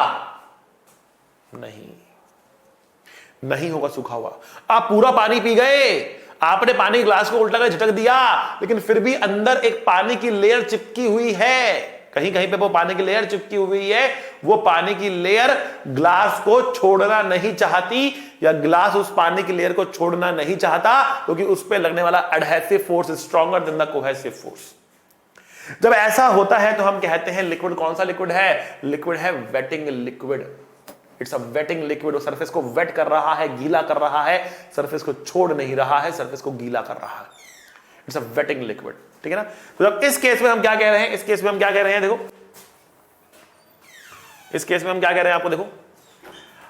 नहीं होगा सूखा हुआ। आप पूरा पानी पी गए, आपने पानी के ग्लास को उल्टा कर झटक दिया, लेकिन फिर भी अंदर एक पानी की लेयर चिपकी हुई है, कहीं कहीं पे वो पानी की लेयर चिपकी हुई है। वो पानी की लेयर ग्लास को छोड़ना नहीं चाहती, या ग्लास उस पानी की लेयर को छोड़ना नहीं चाहता, क्योंकि उस पे लगने वाला adhesive force is stronger than the cohesive force. जब ऐसा होता है तो हम कहते हैं लिक्विड कौन सा लिक्विड है? लिक्विड है waiting liquid. It's a wetting liquid. वो सरफेस को वेट कर रहा है, गीला कर रहा है, सरफेस को छोड़ नहीं रहा है, सरफेस को गीला कर रहा है। It's a wetting liquid. ठीक है ना? तो जब इस केस में हम क्या कह रहे हैं, इस केस में हम क्या कह रहे हैं, देखो इस केस में हम क्या कह रहे हैं, आपको देखो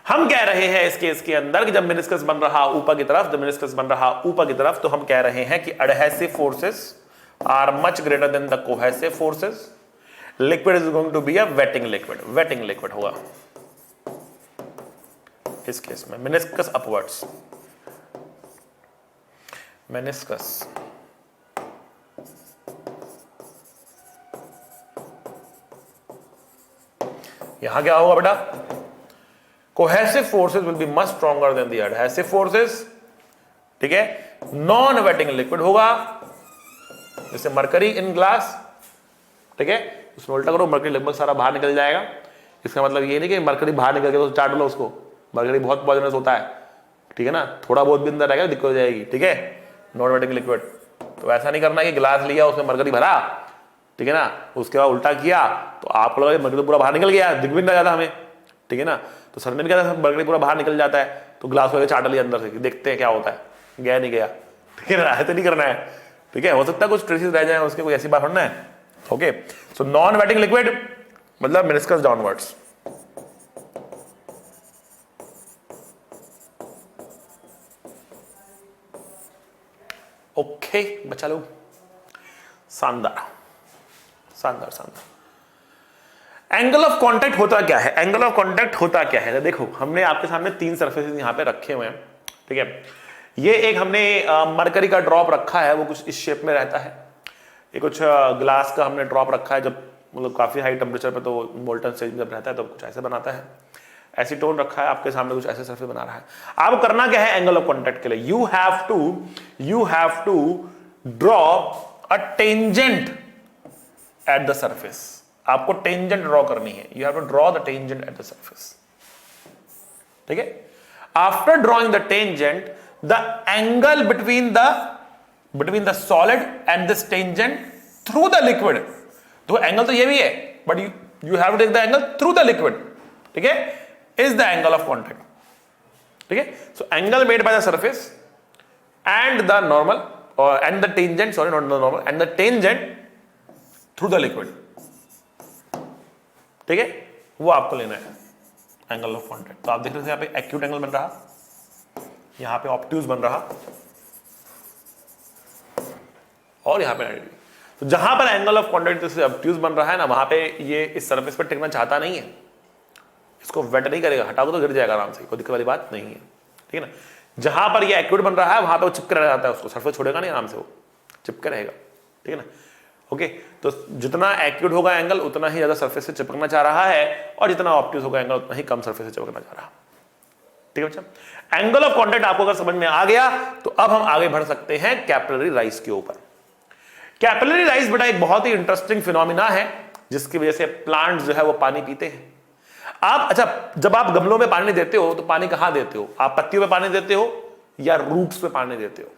हम कह रहे हैं इस केस के अंदर कि जब मेनिस्कस बन रहा ऊपर की तरफ, जब मेनिस्कस बन रहा ऊपर की तरफ, तो हम कह रहे हैं कि adhesive forces are much greater than the cohesive forces. Liquid is going to be a wetting liquid, wetting liquid होगा इस केस में। मेनिस्कस अपवर्ड्स, मेनिस्कस यहां क्या होगा बेटा? Cohesive forces will be much stronger than the adhesive forces. ठीक है, non waiting liquid होगा, जैसे मरकरी इन ग्लास। ठीक है, उसमें उल्टा करो, मरकरी लगभग सारा बाहर निकल जाएगा। इसका मतलब ये नहीं कि मरकरी बाहर निकल गया तो चाट लो उसको, मरकरी बहुत पॉइजनस होता है। ठीक है ना, थोड़ा बहुत भी अंदर रहेगा दिक्कत हो जाएगी। ठीक है, नॉन वेटिंग लिक्विड। तो ऐसा नहीं करना कि गिलास लिया उसमें मरकरी भरा, ठीक है ना, उसके बाद उल्टा किया तो आपको लगा मरकरी पूरा बाहर निकल गया, दिख भी नहीं जाता हमें। ठीक है ना, तो सर ने भी कहा मरकरी पूरा बाहर निकल जाता है, तो ग्लास को चाट लिया अंदर से, देखते हैं क्या होता है, गया नहीं गया, ठीक है ना, ऐसे नहीं करना है, ठीक है। हो सकता है कुछ ट्रेसेस रह जाए उसके, कोई ऐसी बात होना है, okay. So non waiting liquid मतलब मेनिस्कस डाउनवर्ड्स, ओके बच्चा लोग, शानदार शानदार शानदार। एंगल ऑफ कांटेक्ट होता क्या है, एंगल ऑफ कांटेक्ट होता क्या है, देखो हमने आपके सामने 3 सरफेसेस यहां पे रखे हुए हैं, ठीक है। ये एक हमने मरकरी का ड्रॉप रखा है, वो कुछ इस शेप में रहता है। ये कुछ ग्लास का हमने ड्रॉप रखा है, जब मतलब काफी हाई टेम्परेचर पे तो मोल्टन स्टेज में जब रहता है तो कुछ ऐसे बनाता है। एसीटोन रखा है आपके सामने, कुछ ऐसे सरफेस बना रहा है। अब करना क्या है एंगल ऑफ कांटेक्ट के लिए, you have to draw a tangent at the surface. आपको टेंजेंट ड्रॉ करनी है, you have to draw the tangent at the surface, ठीक है। After drawing the tangent, the angle between the solid and this tangent through the liquid, तो angle तो ये भी है, but you have to take the angle through the liquid, ठीक है, is the angle of contact, ठीक है। So angle made by the surface and the normal and the tangent, sorry not the normal, and the tangent through the liquid, ठीक है, वो आपको लेना है एंगल ऑफ कॉन्टैक्ट। तो आप देख रहे थे यहाँ पे एक्यूट एंगल बन रहा, यहां पे ऑब्ट्यूज बन रहा, और यहां पे 90 डिग्री। तो जहां पर एंगल ऑफ कॉन्टैक्ट से ऑब्ट्यूज बन रहा है ना, वहां पे ये इस सरफेस पर टिकना चाहता नहीं है, इसको वेट नहीं करेगा, हटाओगे तो गिर जाएगा आराम से, कोई दिक्कत वाली बात नहीं है, ठीक है ना। जहां पर ये एक्यूट बन रहा है वहां पे वो चिपके रह जाता है, उसको सरफेस छोड़ेगा नहीं, आराम से वो चिपके रहेगा, ठीक है ना, ओके। तो जितना एक्यूट होगा एंगल उतना ही ज्यादा सरफेस से चिपकना चाह रहा है, और जितना ऑब्ट्यूज होगा एंगल उतना ही कम सरफेस से चिपकना चाह रहा है, ठीक है बच्चा। एंगल ऑफ कॉन्टैक्ट आपको अगर समझ में आ गया तो अब हम आगे बढ़ सकते हैं कैपिलरी राइज के ऊपर। कैपिलरी राइज बेटा एक बहुत ही इंटरेस्टिंग फिनोमिना है, जिसकी वजह से प्लांट्स जो है वो पानी पीते हैं। आप अच्छा, जब आप गमलों में पानी देते हो तो पानी कहां देते हो, आप पत्तियों पे पानी देते हो या रूट्स पे पानी देते हो?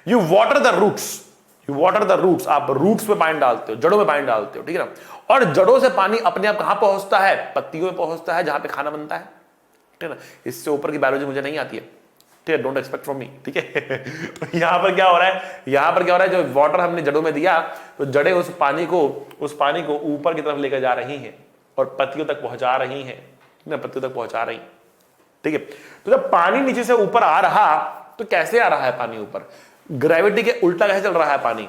यू वाटर द रूट्स, आप रूट्स पे पानी डालते हो, जड़ों में पानी डालते हो, ठीक है ना। और जड़ों से पानी अपने आप कहां पहुंचता है, पत्तियों में पहुंचता है, जहां पे खाना बनता है, ठीक है ना। इससे ऊपर की बायोलॉजी मुझे नहीं आती है, ठीक है, डोंट एक्सपेक्ट फ्रॉम मी, ठीक है। तो यहां पर क्या हो रहा है, जो वाटर हमने जड़ों में दिया तो जड़ें उस पानी को ऊपर की तरफ लेकर जा रही हैं और पत्तियों तक पहुंचा रही हैं, पत्तियों तक पहुंचा रही, ठीक है। तो जब पानी नीचे से ऊपर आ रहा तो कैसे आ रहा है पानी ऊपर, ग्रेविटी के उल्टा कैसे चल रहा है पानी,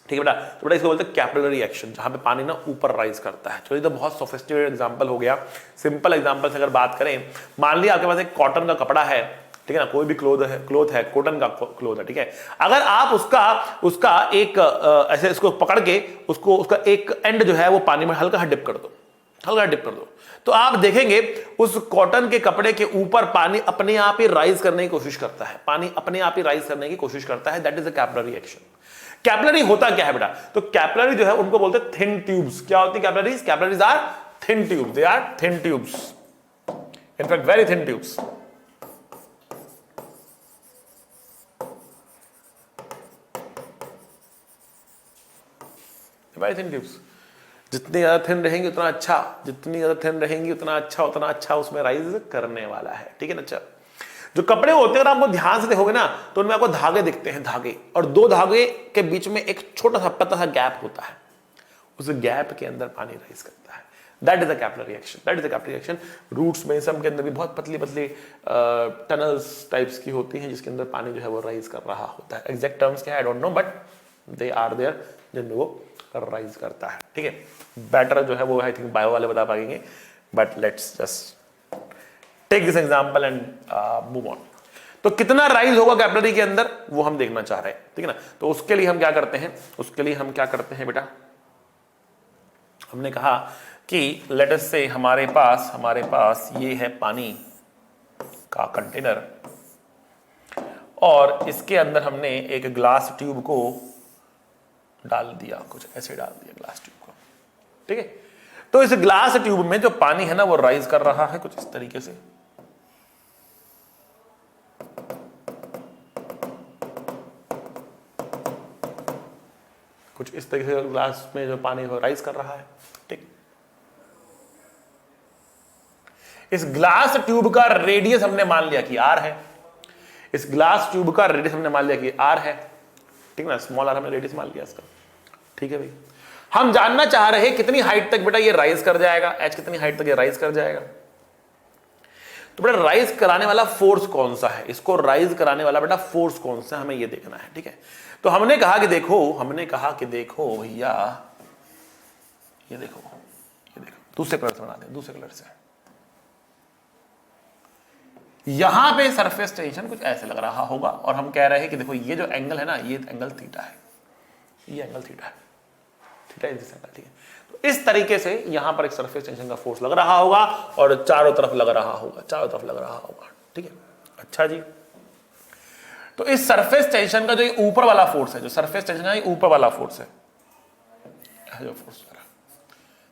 ठीक है बेटा। तो बेटा इसको बोलते हैं कैपिलरी एक्शन, जहां पे पानी ना ऊपर राइज करता है। चलिए, तो बहुत सोफिस्टिकेटेड एग्जांपल हो गया। सिंपल एग्जांपल से अगर बात करें, मान लिया आपके पास एक कॉटन का कपड़ा है, ठीक है ना, कोई भी क्लोथ है, कॉटन का क्लोथ है, ठीक है। अगर आप उसका एक ऐसे इसको पकड़ के उसका एक एंड जो है वो पानी में हल्का डिप कर दो, तो आप देखेंगे उस कॉटन के कपड़े के ऊपर पानी अपने आप ही राइज करने की कोशिश करता है, that is a capillary action. Capillary होता क्या है बेटा, तो कैपिलरी जो है उनको बोलते हैं थिन ट्यूब्स। क्या होती है capillaries? Capillaries are thin tubes, they are thin tubes, in fact very thin tubes. Very thin tubes, जितनी ज्यादा थिन रहेंगी उतना अच्छा उसमें राइज करने वाला है, ठीक है ना। अच्छा, जो कपड़े होते हैं अगर आपको ध्यान से देखोगे ना तो उनमें आपको धागे दिखते हैं, धागे, और दो धागे के बीच में एक छोटा सा पतला सा गैप होता है, उस गैप के अंदर पानी राइज करता है, that is the capillary action. Roots में सब के अंदर भी बहुत पतली टनल्स टाइप्स की होती हैं जिसके अंदर पानी जो है वो राइज कर रहा होता है। एग्जैक्ट टर्म्स क्या है I don't know, but they are there जिनमें वो राइज करता है, ठीक है। बेटर जो है वो आई थिंक बायो वाले बता पाएंगे, but let's just take this example and move on. तो कितना राइज होगा कैपिलरी के अंदर वो हम देखना चाह रहे हैं, ठीक है ना। तो उसके लिए हम क्या करते हैं बेटा, हमने कहा कि लेट अस से हमारे पास ये है पानी का कंटेनर, और इसके अंदर हमने एक ग्लास ट्यूब को डाल दिया, कुछ ऐसे डाल दिया ग्लास ट्यूब को, ठीक है। तो इस ग्लास ट्यूब में जो पानी है ना वो राइज कर रहा है कुछ इस तरीके से, ग्लास में जो पानी वो राइज कर रहा है, ठीक। इस ग्लास ट्यूब का रेडियस हमने मान लिया कि r है, इस ग्लास ट्यूब का रेडियस हमने मान लिया कि r है, ठीक ना, स्मॉल r हमने रेडियस मान लिया इसका, ठीक है भाई। हम जानना चाह रहे हैं कितनी हाइट तक बेटा ये राइज कर जाएगा, h कितनी हाइट तक ये राइज कर जाएगा। तो बेटा राइज कराने वाला फोर्स कौन सा है, इसको राइज कराने वाला बेटा फोर्स कौन सा हमें ये देखना है, ठीक है। तो हमने कहा कि देखो भैया, ये देखो दूसरे कलर से बना दे, दूसरे कलर से। यहां पे सरफेस टेंशन कुछ ऐसे लग रहा होगा और हम कह रहे हैं कि देखो ये जो एंगल है ना, ये एंगल थीटा है, ये एंगल थीटा है, थीटा इज दिस एंगल, ठीक है। तो इस तरीके से यहां पर एक सरफेस टेंशन का फोर्स लग रहा होगा और चारों तरफ लग रहा होगा, ठीक है। अच्छा जी, तो इस सरफेस टेंशन का जो ये ऊपर वाला फोर्स है, जो सरफेस टेंशन का ये ऊपर वाला फोर्स है, जो फोर्स लग रहा है,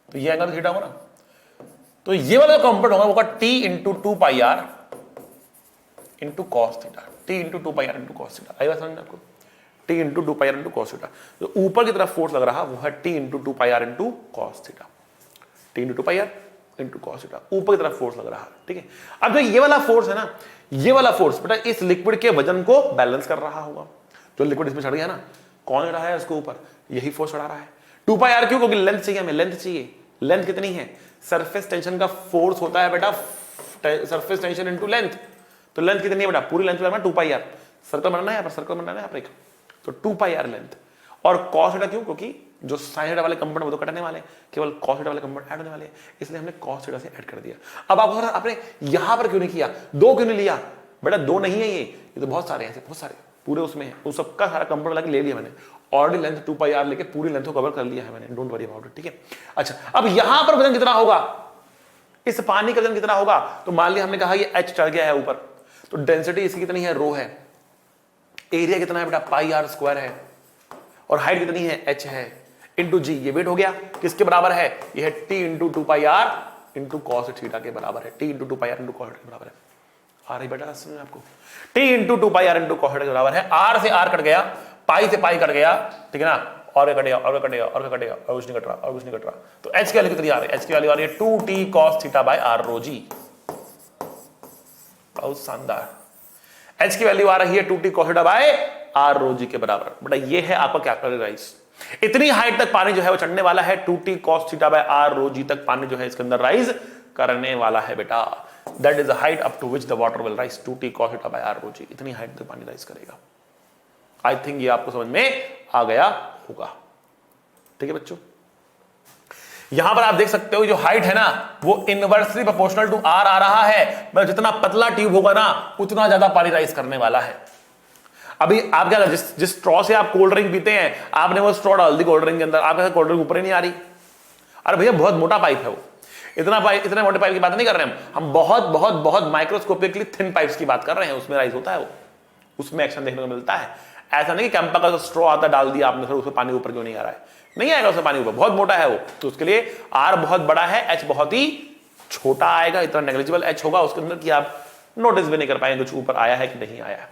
तो ये एंगल थीटा होगा ना। तो ये वाला जो कंपोनेंट होगा वो होगा t into 2πr into cos theta, t into 2πr into cos theta. आई बात समझ में आपको, t into 2πr into cos theta. तो ऊपर की तरफ फोर्स लग रहा वो है t into 2πr into cos theta, t into 2πr into cos theta, ऊपर की तरफ फोर्स लग रहा है, ठीक है। अब जो ये वाला फोर्स है ना, ये वाला फोर्स बेटा इस लिक्विड के वजन को बैलेंस कर रहा होगा। जो लिक्विड इसमें चढ़ गया ना, कौन चढ़ा है उसके ऊपर, यही फोर्स चढ़ा रहा है। 2πr क्यों, क्योंकि लेंथ चाहिए हमें, लेंथ चाहिए। लेंथ कितनी है, सरफेस टेंशन का फोर्स होता है बेटा सरफेस टेंशन इनटू लेंथ। तो लेंथ कितनी है बेटा, पूरी लेंथ लगाना 2πr, सर्कल बनाना है यहाँ पर, सर्कल बनाना है यहाँ पर एक, तो 2πr लेंथ। और cos थीटा क्यों, क्योंकि जो sin थीटा वाले कंपोनेंट वो तो कटने वाले, केवल cos थीटा वाले कंपोनेंट ऐड होने वाले, इसलिए हमने cos थीटा से ऐड कर दिया। अब आपने यहां पर क्यों नहीं किया, दो क्यों नहीं लिया बेटा, दो नहीं है ये तो बहुत सारे हैं, बहुत सारे पूरे उसमें है, उस सबका सारा कंपोनेंट लगा ले लिया मैंने, ऑलरेडी लेंथ 2πr लेके पूरी लेंथ को कवर कर लिया है मैंने, डोंट वरी अबाउट इट, ठीक है। अच्छा, अब यहां पर वजन कितना होगा, इस पानी का वजन कितना होगा, तो मान लिया हमने कहा ये h चढ़ गया है ऊपर, तो डेंसिटी इसकी कितनी है, रो है, एरिया कितना है बेटा πr² है, और हाइट कितनी है h है, इंटू जी, ये वेट हो गया, किसके बराबर है, ये है t into 2πr into cos theta के बराबर है, t into 2πr into cos के बराबर है। आ रही बेटा समझ में आपको, t into 2πr into cos के बराबर है, r से r कट गया, पाई से पाई कट गया, ठीक है ना, और कटेगा और कटेगा और कटेगा और कुछ नहीं कट रहा और कुछ नहीं कट रहा। तो h की वैल्यू कितनी आ रही है, h की वैल्यू आ रही है 2t cos theta by r rho जी, बहुत शानदार। h की वैल्यू आ रही है 2t cos theta by r rho जी के बराबर। बेटा ये है आपका कैपिलरी राइज, इतनी हाइट तक पानी जो है वो चढ़ने वाला है, 2t cos theta by r rho जी तक पानी जो है इसके अंदर राइज करने वाला है बेटा। That is the height up to which the water will rise, 2t cos theta by r rho G, इतनी हाइट तक पानी राइज करेगा। आई थिंक ये आपको समझ में आ गया होगा, ठीक है बच्चों। यहां पर आप देख सकते हो जो हाइट है ना वो इनवर्सली प्रोपोर्शनल टू r आ रहा है, मतलब जितना पतला ट्यूब होगा ना उतना ज्यादा पानी राइज करने वाला है। अभी आप क्या, जिस स्ट्रॉ से आप कोल्ड ड्रिंक पीते हैं, आपने वो स्ट्रॉ डाल दी कोल्ड ड्रिंक के अंदर, आपके कोल्ड ड्रिंक ऊपर ही नहीं आ रही। अरे भैया बहुत मोटा पाइप है वो, इतने मोटे पाइप की बात नहीं कर रहे हम बहुत बहुत बहुत माइक्रोस्कोपिकली थिन पाइप्स की बात कर रहे हैं, उसमें राइज होता है वो, उसमें एक्शन देखने को मिलता है। ऐसा नहीं कि कैंपा का स्ट्रॉ आता डाल दिया आपने, फिर उसमें पानी ऊपर क्यों नहीं आ रहा है, नहीं आएगा उसमें पानी ऊपर, बहुत मोटा है वो, तो उसके लिए R बहुत बड़ा है, H बहुत ही छोटा आएगा, इतना नेग्लिजिबल H होगा उसके अंदर कि आप नोटिस भी नहीं कर पाएंगे कुछ ऊपर आया है कि नहीं आया,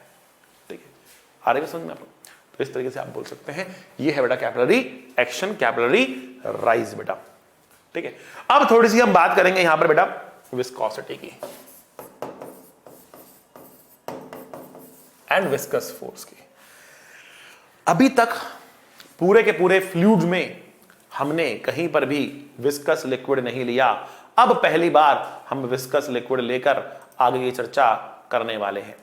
ठीक है। आ रही है समझ में आपको, तो इस तरीके से आप बोल सकते हैं ये है बेटा कैपिलरी एक्शन, कैपिलरी राइज बेटा, ठीक है। अब थोड़ी सी हम बात करेंगे यहां पर बेटा विस्कोसिटी की एंड विस्कस फोर्स की। अभी तक पूरे के पूरे फ्लूइड में हमने कहीं पर भी विस्कस लिक्विड नहीं लिया, अब पहली बार हम विस्कस लिक्विड लेकर आगे की चर्चा करने वाले हैं,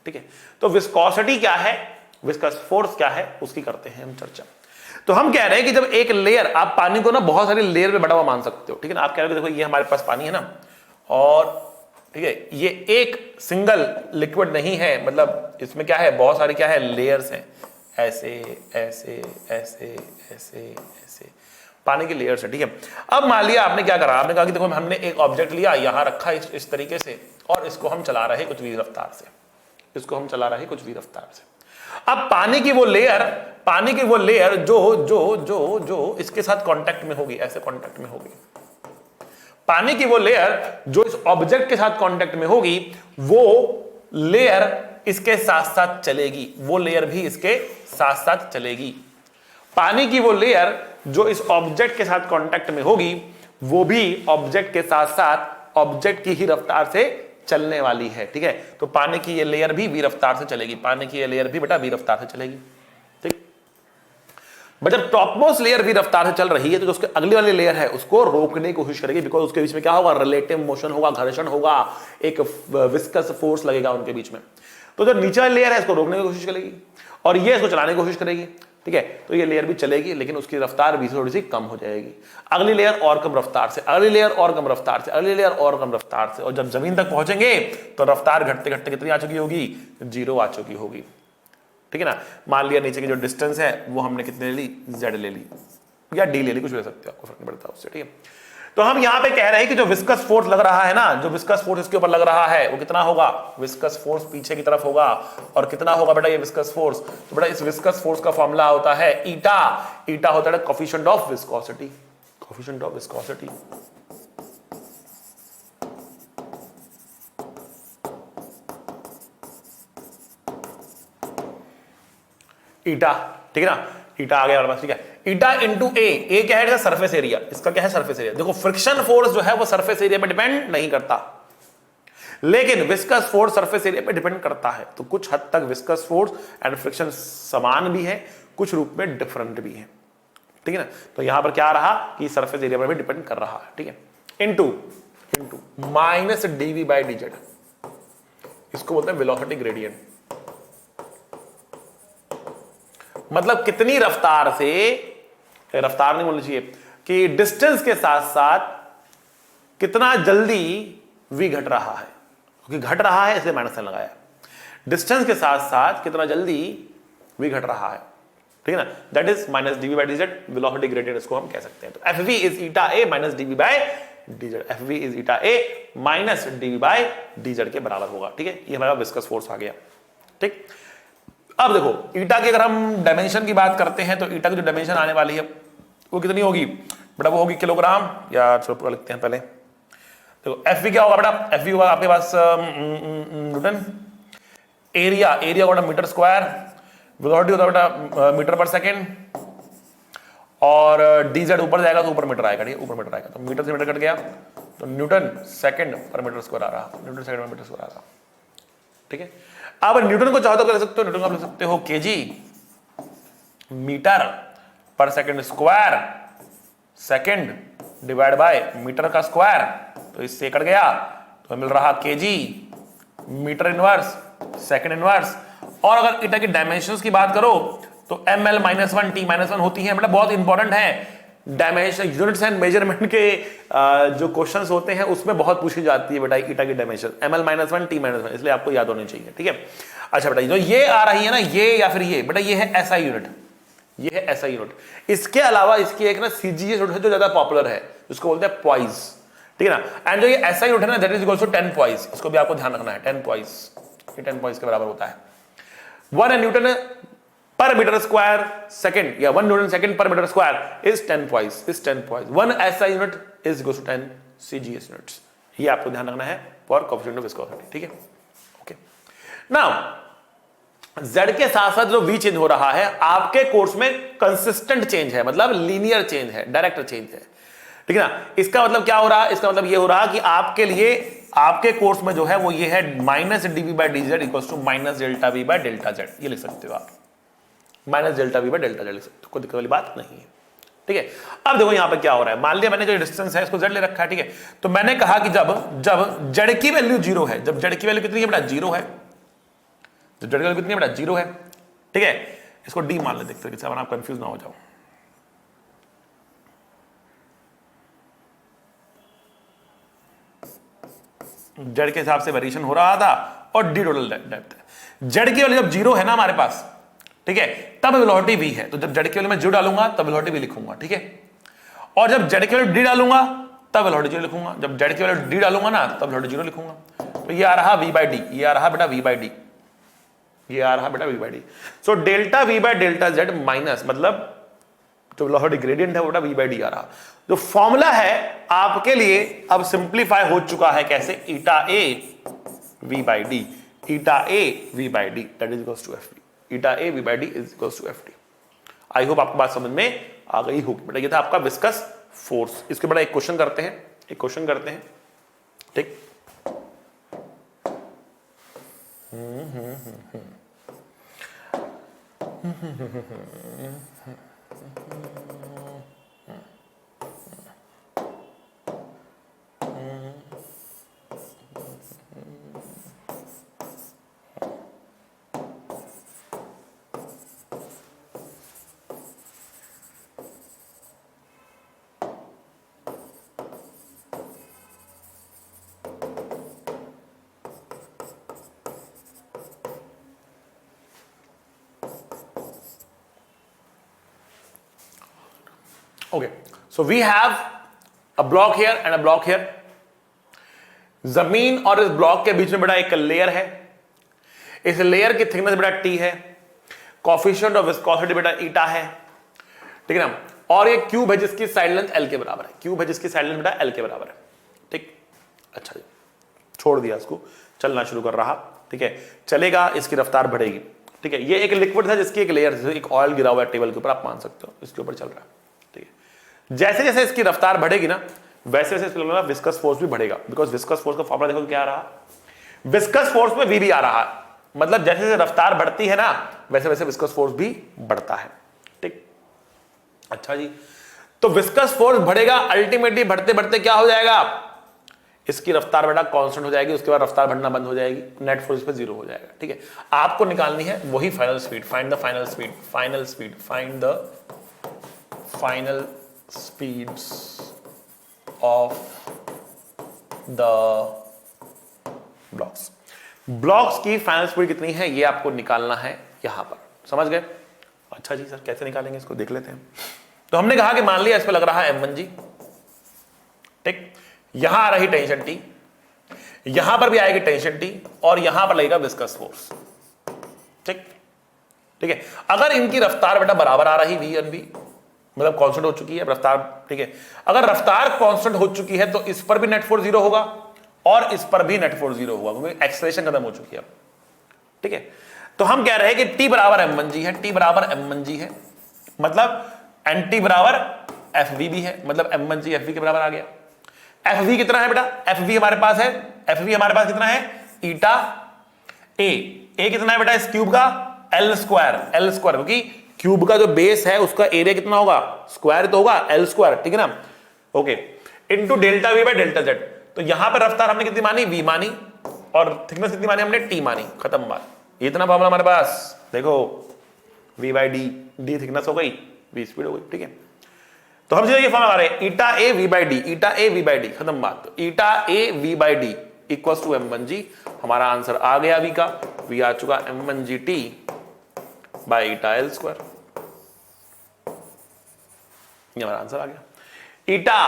ठीक है। तो विस्कोसिटी क्या है, विस्कस फोर्स क्या है, उसकी करते हैं हम चर्चा। तो हम कह रहे हैं कि जब एक लेयर, आप पानी को ना बहुत सारी लेयर में बड़ा हुआ मान सकते हो, ठीक है ना। आप कह रहे हो देखो ये हमारे पास पानी है ना, और ठीक है ये एक सिंगल लिक्विड नहीं है, मतलब इसमें क्या है, बहुत सारी क्या है लेयर्स हैं, ऐसे ऐसे ऐसे ऐसे ऐसे पानी की लेयर्स है, ठीक है। अब मान लिया आपने क्या करा, आपने कहा कि देखो हमने एक ऑब्जेक्ट लिया, यहां रखा इस तरीके से, और इसको हम चला रहे कुछ भी रफ्तार से, अब पानी की वो लेयर जो इसके साथ कांटेक्ट में होगी, ऐसे कांटेक्ट में होगी, पानी की वो लेयर जो इस ऑब्जेक्ट के साथ कांटेक्ट में होगी, वो लेयर इसके साथ साथ चलेगी, वो लेयर भी इसके साथ साथ चलेगी। पानी की वो लेयर जो इस ऑब्जेक्ट के साथ कांटेक्ट में होगी, वो भी ऑब्जेक्ट के साथ साथ ऑब्जेक्ट की ही रफ्तार से चलने वाली है। ठीक है, तो पानी की ये लेयर भी v रफ्तार से चलेगी, पानी की ये लेयर भी बेटा v रफ्तार से चलेगी। ठीक, बट जब टॉप मोस्ट लेयर v रफ्तार से चल रही है तो जो उसके अगली वाली लेयर है उसको रोकने की कोशिश करेगी, बिकॉज उसके बीच में क्या होगा, रिलेटिव मोशन होगा, घर्षण होगा, एक विस्कस फोर्स लगेगा उनके बीच में। तो जो नीचे वाली लेयर है इसको रोकने की कोशिश करेगी और ये इसको चलाने की कोशिश करेगी। ठीक है, तो ये लेयर भी चलेगी लेकिन उसकी रफ्तार भी थोड़ी सी कम हो जाएगी। अगली लेयर और कम रफ्तार से, अगली लेयर और कम रफ्तार से, अगली लेयर और कम रफ्तार से, और जब जमीन तक पहुंचेंगे तो रफ्तार घटते घटते कितनी आ चुकी होगी, 0 आ चुकी होगी। ठीक है ना, मान लिया नीचे की जो डिस्टेंस है वो हमने कितने ले ली, z ले ली या d ले ली, कुछ ले सकते हो, आपको फर्क नहीं पड़ता उससे। ठीक है, तो हम यहां पे कह रहे हैं कि जो विस्कस फोर्स लग रहा है ना, जो विस्कस फोर्स इसके ऊपर लग रहा है वो कितना होगा, विस्कस फोर्स पीछे की तरफ होगा। और कितना होगा बेटा ये विस्कस फोर्स, तो बेटा इस विस्कस फोर्स का फॉर्मूला होता है ईटा। ईटा होता है coefficient of viscosity, coefficient of viscosity. Eta, ठीक है ना, ईटा आ गया हमारे पास। ठीक है, ईटा इंटू ए क्या है, सरफेस एरिया, इसका क्या है, सरफेस एरिया। देखो फ्रिक्शन फोर्स जो है वो सरफेस एरिया पे डिपेंड नहीं करता, लेकिन विस्कस फोर्स सरफेस एरिया पे डिपेंड करता है। तो कुछ हद तक विस्कस फोर्स एंड फ्रिक्शन समान भी है, कुछ रूप में डिफरेंट भी है। ठीक है ना, तो यहां पर क्या रहा कि सरफेस एरिया पर भी डिपेंड कर रहा है। ठीक है, into minus dv by D Z, इसको बोलते हैं वेलोसिटी ग्रेडियंट। मतलब कितनी रफ्तार से, रफ्तार नहीं बोलनी चाहिए, कि डिस्टेंस के साथ साथ कितना जल्दी v घट रहा है, क्योंकि घट रहा है इसलिए माइनस साइन लगाया। डिस्टेंस के साथ साथ कितना जल्दी v घट रहा है, ठीक है ना, that is minus dv by dz, velocity gradient इसको हम कह सकते हैं। तो F V is eta A minus dv by dz, F V is eta A minus dv by dz के बराबर होगा। ठीक है, ये हमारा विस्कस फोर्स आ गया। ठीक, अब देखो ईटा की अगर हम डायमेंशन की बात करते हैं तो ईटा की जो डायमेंशन आने वाली है वो कितनी होगी बेटा, वो होगी किलोग्राम, या चलो पूरा लिखते हैं पहले। देखो एफ वी क्या होगा बेटा, एफ वी होगा आपके पास न्यूटन, एरिया होगा मीटर स्क्वायर, वेलोसिटी होता है बेटा मीटर पर सेकेंड, और डीजेड ऊपर जाएगा तो ऊपर मीटर आएगा। ठीक है, ऊपर मीटर आएगा तो मीटर से मीटर कट गया तो Newton second per metre square आ रहा, Newton second per metre square आ रहा। ठीक है, अब न्यूटन को चाहो तो कर सकते हो, न्यूटन को आप लिख सकते हो kg metre per second square, second divide by metre का स्क्वायर, तो इससे कट गया तो मिल रहा kg metre inverse second inverse. और अगर ईटा की डायमेंशंस की बात करो तो ml -1 t -1 होती है, मतलब बहुत इंपॉर्टेंट है। डायमेंशन यूनिट्स एंड मेजरमेंट के जो क्वेश्चंस होते हैं उसमें बहुत पूछी जाती है बेटा ईटा की डायमेंशन, ml -1 t -1, इसलिए आपको याद होनी चाहिए। ठीक है, अच्छा बेटा जो ये आ रही है ना, ये या फिर ये बेटा, ये है SI यूनिट, ये है SI यूनिट। इसके अलावा इसकी एक ना CGS यूनिट है जो ज्यादा पॉपुलर है, जिसको बोलते हैं पॉइज। ठीक है ना, एंड जो ये SI यूनिट है ना, that is equal to 10 poise, इसको भी आपको ध्यान रखना है। 10 पॉइज, ये 10 पॉइज के बराबर होता है 1 न्यूटन पर मीटर स्क्वायर सेकंड, या 1 newton second per metre square is 10 poise, is 10 poise. 1 SI unit is equal to 10 CGS units. ये आपको ध्यान रखना है फॉर कोएफिशिएंट ऑफ विस्कोसिटी। ठीक है, ओके। नाउ Z के साथ साथ जो V चेंज हो रहा है आपके कोर्स में कंसिस्टेंट चेंज है, मतलब लीनियर चेंज है, डायरेक्ट चेंज है। ठीक है ना, इसका मतलब क्या हो रहा है, इसका मतलब ये हो रहा कि आपके लिए आपके कोर्स में जो है वो ये है minus dv by dz equal to minus delta V by delta Z. ये लिख सकते हो आप, minus delta V by delta Z लिख सकते हो, कोई दिक्कत वाली बात नहीं है। ठीक है, अब देखो यहां पे क्या हो रहा है, मान लिया मैंने जो डिस्टेंस है इसको जेड ले रखा है। ठीक है, तो मैंने कहा कि जब जेड की वैल्यू 0 है, जब जेड की वैल्यू कितनी है बेटा, 0 है, जब जेड की वैल्यू कितनी है बेटा, 0 है। ठीक है, इसको डी मान ले, देखते हैं आप कंफ्यूज ना हो जाओ। जेड के हिसाब से वेरिएशन हो रहा था और डी टोटल डेप्थ है। जेड की वैल्यू जब 0 है ना हमारे पास, ठीक है, तब वेलोसिटी v है, तो जब जेड की वैल्यू मैं 0 डालूंगा तब वेलोसिटी v लिखूंगा। ठीक है, और जब जेड की वैल्यू d डालूंगा तब वेलोसिटी 0 लिखूंगा, जब जेड की वैल्यू d डालूंगा ना तब वेलोसिटी 0 लिखूंगा। तो ये आ रहा v बाई डी, ये आ रहा बेटा v बाई डी, ये आ रहा बेटा v by D. So delta v by delta Z minus, मतलब जो वेलोसिटी ग्रेडियंट है वो बेटा v बाई डी आ रहा। जो फॉर्मूला है आपके लिए अब सिंप्लीफाई हो चुका है, कैसे, eta a v by D, eta a v by D that is equals to F V, eta a v by D is equals to F D. I hope आपको बात समझ में आ गई होगी बेटा। ये था आपका विस्कस फोर्स। इसके बड़ा एक क्वेश्चन करते हैं, ठीक। Okay, so we have a block here and a block here. जमीन और इस ब्लॉक के बीच में बड़ा एक लेयर है, इस लेयर की थिकनेस बेटा टी है, कोफिशिएंट ऑफ विस्कोसिटी बेटा ईटा है, ठीक है ना, और ये क्यूब है जिसकी साइड लेंथ एल के बराबर है, एल के बराबर है, ठीक। अच्छा जी, छोड़ दिया इसको, चलना शुरू कर रहा, ठीक है, चलेगा, इसकी रफ्तार बढ़ेगी, ठीक है। ये एक लिक्विड था जिसकी एक लेयर, एक ऑयल गिरा हुआ है टेबल के ऊपर, आप मान सकते हो, इसके ऊपर चल रहा है, ठीक है। जैसे जैसे इसकी रफ्तार बढ़ेगी ना, वैसे वैसे विस्कस फोर्स भी बढ़ेगा, बिकॉज विस्कस फोर्स का फॉर्मूला देखो क्या आ रहा, विस्कस फोर्स में वी भी आ रहा है, मतलब जैसे जैसे रफ्तार बढ़ती है ना, वैसे वैसे विस्कस फोर्स भी बढ़ता है, ठीक। अच्छा जी, तो विस्कस फोर्स बढ़ेगा, अल्टीमेटली बढ़ते बढ़ते क्या हो जाएगा, इसकी रफ्तार बेटा कांस्टेंट हो जाएगी, उसके बाद रफ्तार बढ़ना बंद हो जाएगी, नेट फोर्स पे जीरो हो जाएगा, ठीक है। आपको निकालनी है वही final speed, find the final speed, find the final speeds of the blocks की फाइनल स्पीड कितनी है, ये आपको निकालना है यहां पर, समझ गए। अच्छा जी सर, कैसे निकालेंगे इसको, देख लेते हैं। तो हमने कहा कि मान लिया इस पर लग रहा है M1 जी, ठीक, यहां आ रही टेंशन टी, यहां पर भी आएगी टेंशन टी, और यहां पर लगेगा विस्कस फोर्स, ठीक, ठीक है। अगर इनकी रफ्तार बेटा बराबर आ रही V और V, मतलब कांस्टेंट हो चुकी है रफ्तार, ठीक है, अगर रफ्तार कांस्टेंट हो चुकी है तो इस पर भी नेट फोर्स जीरो होगा और इस पर भी नेट फोर्स जीरो होगा, क्योंकि एक्सेलरेशन खत्म हो चुकी है अब, ठीक है। तो हम कह रहे हैं कि T बराबर M1G है, T बराबर M1G है, मतलब NT बराबर FV भी है, मतलब M1G FV के बराबर आ गया। FV कितना है बेटा, FV हमारे पास है, FV हमारे पास कितना है, ईटा A कितना है बेटा इस क्यूब का, L स्क्वायर, क्योंकि क्यूब का जो बेस है उसका एरिया कितना होगा, स्क्वायर तो होगा, L स्क्वायर, ठीक है ना, okay, into delta V by delta Z। तो यहां पर रफ्तार हमने कितनी मानी, V मानी, और थिकनेस कितनी मानी हमने, T मानी, खत्म बात, इतना फॉर्मूला हमारे पास, देखो V by D, D thickness हो गई, V स्पीड हो गई, ठीक है। तो हम सीधे ये फॉर्मूला आ रहे हैं, eta A V by D, eta A V by D, खत्म बात। तो eta A V by D equals to M1G, हमारा आंसर आ गया V का, V आ चुका M1G T बाय ईटा L स्क्वायर, ये हमारा आंसर आ गया। ईटा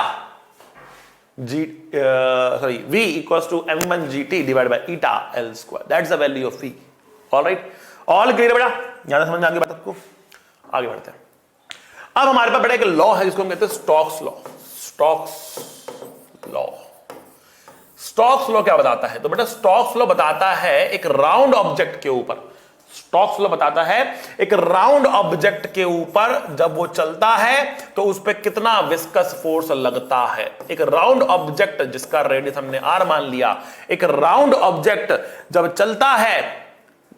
V equals to M1GT divided by eta L square, that's the value of V, all right, all clear बेटा, ज्यादा समझ में आ गई बात आपको, आगे बढ़ते हैं। अब हमारे पास बेटा एक लॉ है जिसको हम कहते हैं स्टोक्स लॉ क्या बताता है, तो बेटा स्टोक्स लॉ बताता है एक राउंड ऑब्जेक्ट के ऊपर, स्टोक्स लॉ बताता है एक राउंड ऑब्जेक्ट के ऊपर जब वो चलता है तो उस पर कितना विस्कस फोर्स लगता है। एक राउंड ऑब्जेक्ट जिसका रेडियस हमने r मान लिया, एक राउंड ऑब्जेक्ट जब चलता है,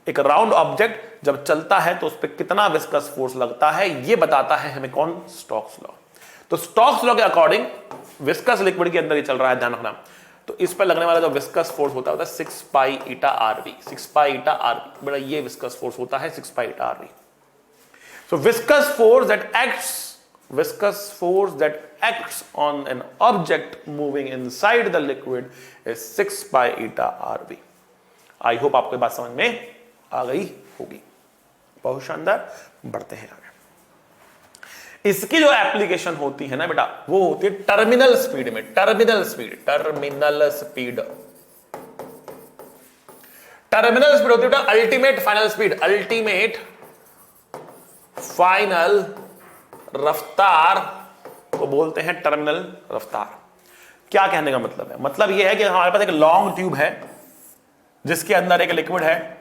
एक राउंड ऑब्जेक्ट जब चलता है तो उस पर कितना विस्कस फोर्स लगता है, ये बताता है हमें कौन, स्टोक्स लॉ। तो स्टोक्स लॉ के अकॉर्डिंग विस्कस लिक्विड के अंदर ही चल रहा है, ध्यान रखना। तो इस पर लगने वाला जो विस्कस फोर्स होता है 6 pi eta RV, 6 pi eta RV, बड़ा ये विस्कस फोर्स होता है 6 pi eta R V. So viscous force that acts on an object moving inside the liquid is 6 pi eta R V. I hope आपको बात समझ में आ गई होगी, बहुत शानदार। बढ़ते हैं आगे। इसकी जो एप्लीकेशन होती है ना बेटा, वो होती है टर्मिनल स्पीड में, टर्मिनल स्पीड होती है अल्टीमेट फाइनल रफ्तार को बोलते हैं टर्मिनल रफ्तार। क्या कहने का मतलब है, मतलब यह है कि हमारे पास एक लॉन्ग ट्यूब है जिसके अंदर एक लिक्विड है,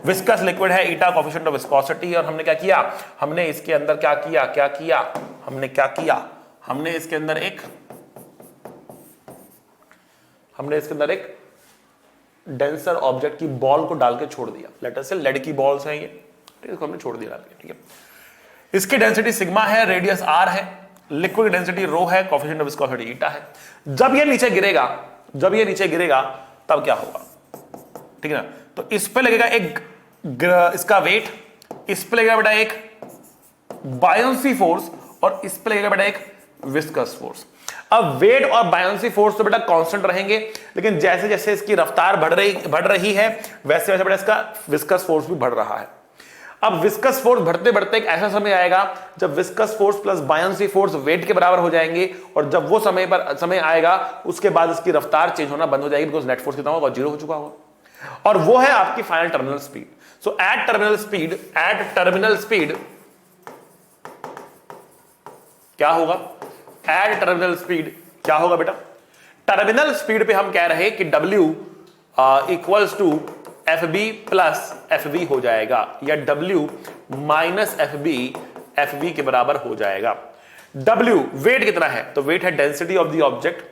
विस्कस लिक्विड है, ईटा कोएफिशिएंट ऑफ विस्कोसिटी, और हमने क्या किया, हमने इसके अंदर क्या किया, हमने इसके अंदर एक डेंसर ऑब्जेक्ट की बॉल को डाल के छोड़ दिया। लेट अस से लेड की बॉल्स हैं ये, ठीक है, इसको हमने छोड़ दिया डाल के, ठीक है। इसकी डेंसिटी सिग्मा है, रेडियस आर है, लिक्विड डेंसिटी रो है, कोएफिशिएंट ऑफ विस्कोसिटी ईटा है। जब ये नीचे गिरेगा तब क्या होगा, ठीक है ना। तो इस पे लगेगा इसका वेट, इस पे लगेगा बेटा एक बायोंसी फोर्स, और इस पे लगेगा बेटा एक विस्कस फोर्स। अब वेट और बायोंसी फोर्स तो बेटा कांस्टेंट रहेंगे, लेकिन जैसे जैसे इसकी रफ्तार बढ़ रही है वैसे वैसे बेटा इसका विस्कस फोर्स भी बढ़ रहा है। अब विस्कस फोर्स बढ़ते बढ़ते एक ऐसा समय आएगा जब viscous force plus buoyancy force weight के बराबर हो जाएंगे, और जब वो समय आएगा उसके बाद इसकी रफ्तार चेंज होना बंद हो जाएगी, बिकॉज नेट फोर्स कितना होगा, 0 हो चुका होगा, और वो है आपकी फाइनल टर्मिनल स्पीड। सो एट टर्मिनल स्पीड क्या होगा, एट टर्मिनल स्पीड क्या होगा बेटा, टर्मिनल स्पीड पे हम कह रहे हैं कि W equals to FB plus FV हो जाएगा, या W माइनस FV के बराबर हो जाएगा। W वेट कितना है, तो वेट है density of the object,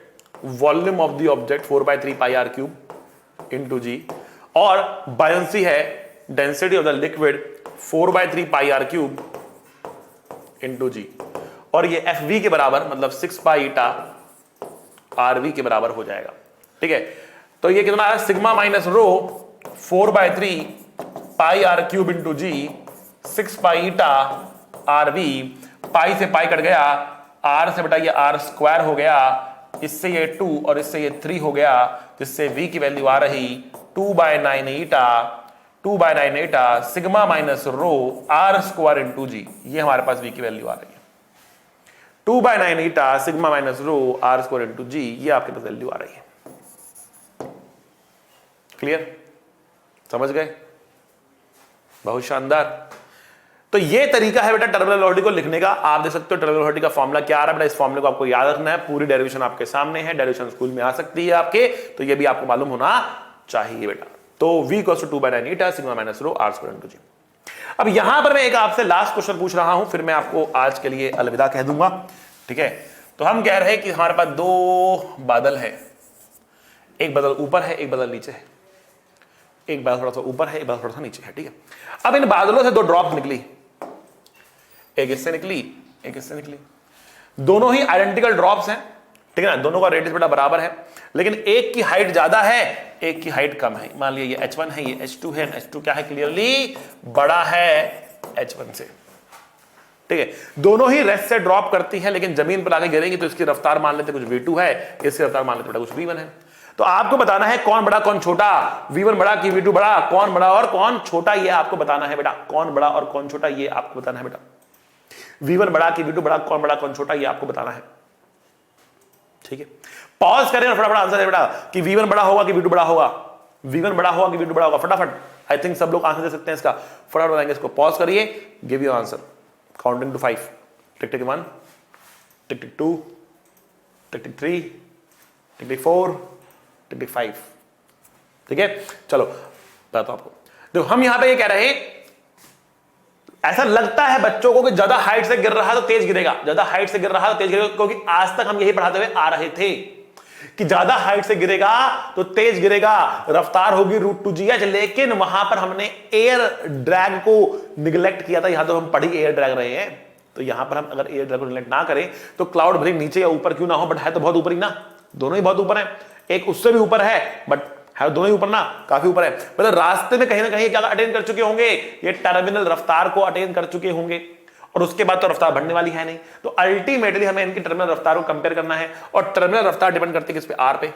volume of the object 4/3 pi r cube into G, और बायोंसी है density of the liquid 4/3 pi r cube into G, और ये FV के बराबर मतलब 6 पाई ईटा RV के बराबर हो जाएगा, ठीक है। तो ये कितना है, सिग्मा माइनस रो 4/3 पाई r क्यूब इंटू जी, 6 पाई ईटा RV, पाई से पाई कट गया, R से बेटा ये R स्क्वायर हो गया, इससे ये 2 और इससे ये 3 हो गया, जिससे V की वैल्यू आ रही 2/9 eta sigma minus rho R square into G, ये हमारे पास V की वैल्यू आ रही है 2/9 eta sigma minus rho R square into G, ये आपके पास वैल्यू आ रही है। क्लियर, समझ गए, बहुत शानदार। तो ये तरीका है बेटा टर्मिनल वेलोसिटी को लिखने का। आप देख सकते हो टर्मिनल वेलोसिटी का फॉर्मूला क्या आ रहा है बेटा, इस फॉर्मूले को आपको याद रखना है, पूरी डेरिवेशन आपके सामने है, डेरिवेशन स्कूल में आ सकती है आपके, तो ये भी आपको मालूम होना चाहिए बेटा। तो V equals to 2/9 eta sigma minus rho R square into G. अब यहां पर मैं एक आपसे लास्ट क्वेश्चन पूछ रहा हूं, फिर मैं आपको आज के लिए अलविदा कह दूंगा, ठीक है। तो हम कह रहे हैं कि हमारे पास 2 बादल है, एक बादल ऊपर है, एक बादल नीचे है, एक बादल थोड़ा सा ऊपर है, एक बादल थोड़ा सा नीचे है, ठीक है। अब इन बादलों से 2 ड्रॉप निकली, एक इससे निकली, एक इससे निकली, दोनों ही आइडेंटिकल ड्रॉप्स हैं, ठीक है ना, दोनों का रेडियस बेटा बराबर है, लेकिन एक की हाइट ज्यादा है, एक की हाइट कम है। मान लिया ये H1 है, ये H2 है, H2 क्या है, क्लियरली बड़ा है H1 से, ठीक है। दोनों ही रेस्ट से ड्रॉप करती है, लेकिन जमीन पर आके गिरेंगी तो इसकी रफ्तार मान लेते कुछ V2 है, इसकी रफ्तार मान लेते कुछ V1 है। तो आपको बताना है कौन बड़ा कौन छोटा, V1 बड़ा कि V2 बड़ा, कौन बड़ा और कौन छोटा, ये आपको बताना है बेटा, कौन बड़ा और कौन छोटा ये आपको बताना है बेटा, V1 बड़ा कि V2 बड़ा, कौन बड़ा कौन छोटा ये आपको बताना है, ठीक है। पॉज करें और फटाफट आंसर है बेटा कि V1 बड़ा होगा कि V2 बड़ा होगा, V1 बड़ा होगा कि V2 बड़ा होगा, फटाफट। आई थिंक सब लोग आंसर दे सकते हैं इसका, फटाफट बताएंगे इसको, पॉज करिए, give your answer, counting to 5, tick tick 1, tick tick 2, tick tick 3, tick tick 4, tick tick 5, ठीक है। चलो बताता हूं आपको, देखो हम यहां पे ये कह रहे हैं, ऐसा लगता है बच्चों को कि ज्यादा हाइट से गिर रहा है तो तेज गिरेगा, ज्यादा हाइट से गिर रहा है तो तेज गिरेगा, क्योंकि आज तक हम यही पढ़ाते हुए आ रहे थे कि ज्यादा हाइट से गिरेगा तो तेज गिरेगा, रफ्तार होगी √2gh, लेकिन वहां पर हमने एयर ड्रैग को निगलेक्ट किया था। यहां तो हम पढ़ी एयर ड्रैग रहे हैं, तो यहां पर हम अगर एयर ड्रैग को निगलेक्ट ना करें तो क्लाउड भले नीचे या ऊपर क्यों ना हो, बट है तो बहुत ऊपर ही ना, दोनों ही बहुत ऊपर है, एक उससे भी ऊपर है बट है दोनों ही ऊपर ना, काफी ऊपर है, मतलब रास्ते में कहीं ना कहीं क्या अटेन कर चुके होंगे, ये टर्मिनल रफ्तार को अटेन कर चुके होंगे, और उसके बाद तो रफ्तार बढ़ने वाली है नहीं। तो अल्टीमेटली हमें इनकी टर्मिनल रफ्तार को कंपेयर करना है, और टर्मिनल रफ्तार डिपेंड करती है किस पे, आर पे,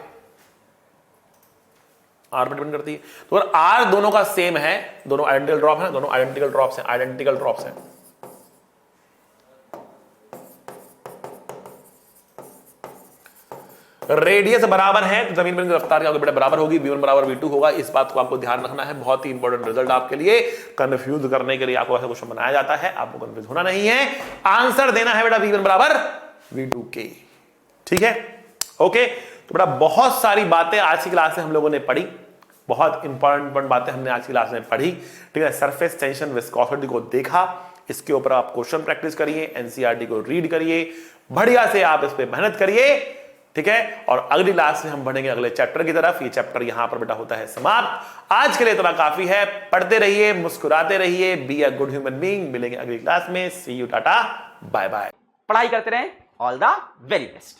आर पे डिपेंड करती है। तो अगर आर दोनों का सेम है, दोनों आइडेंटिकल ड्रॉप है, दोनों आइडेंटिकल ड्रॉप्स हैं, आइडेंटिकल ड्रॉप्स हैं, रेडियस बराबर है तो जमीन पर रफ्तार क्या होगी, बराबर होगी, V1 बराबर V2 होगा। इस बात को आपको ध्यान रखना है, बहुत ही इंपॉर्टेंट रिजल्ट आपके लिए, कंफ्यूज करने के लिए आपको ऐसा क्वेश्चन बनाया जाता है, आपको कंफ्यूज होना नहीं है, आंसर देना है बेटा V1 बराबर V2 के, ठीक है, ओके। तो बेटा बहुत सारी बातें आज की क्लास में हम लोगों ने पढ़ी, बहुत इंपॉर्टेंट बातें हमने आज की क्लास में पढ़ी, ठीक है। सरफेस टेंशन विस्कोसिटी को देखा, इसके ऊपर आप क्वेश्चन प्रैक्टिस करिए, एनसीईआरटी को रीड करिए, बढ़िया से आप इस पे मेहनत करिए, ठीक है। और अगली क्लास में हम बढ़ेंगे अगले चैप्टर की तरफ। ये चैप्टर यहां पर बेटा होता है समाप्त। आज के लिए इतना काफी है। पढ़ते रहिए, मुस्कुराते रहिए, be a good human being. मिलेंगे अगली क्लास में। सी यू, टाटा, बाय बाय। पढ़ाई करते रहें। All the very best.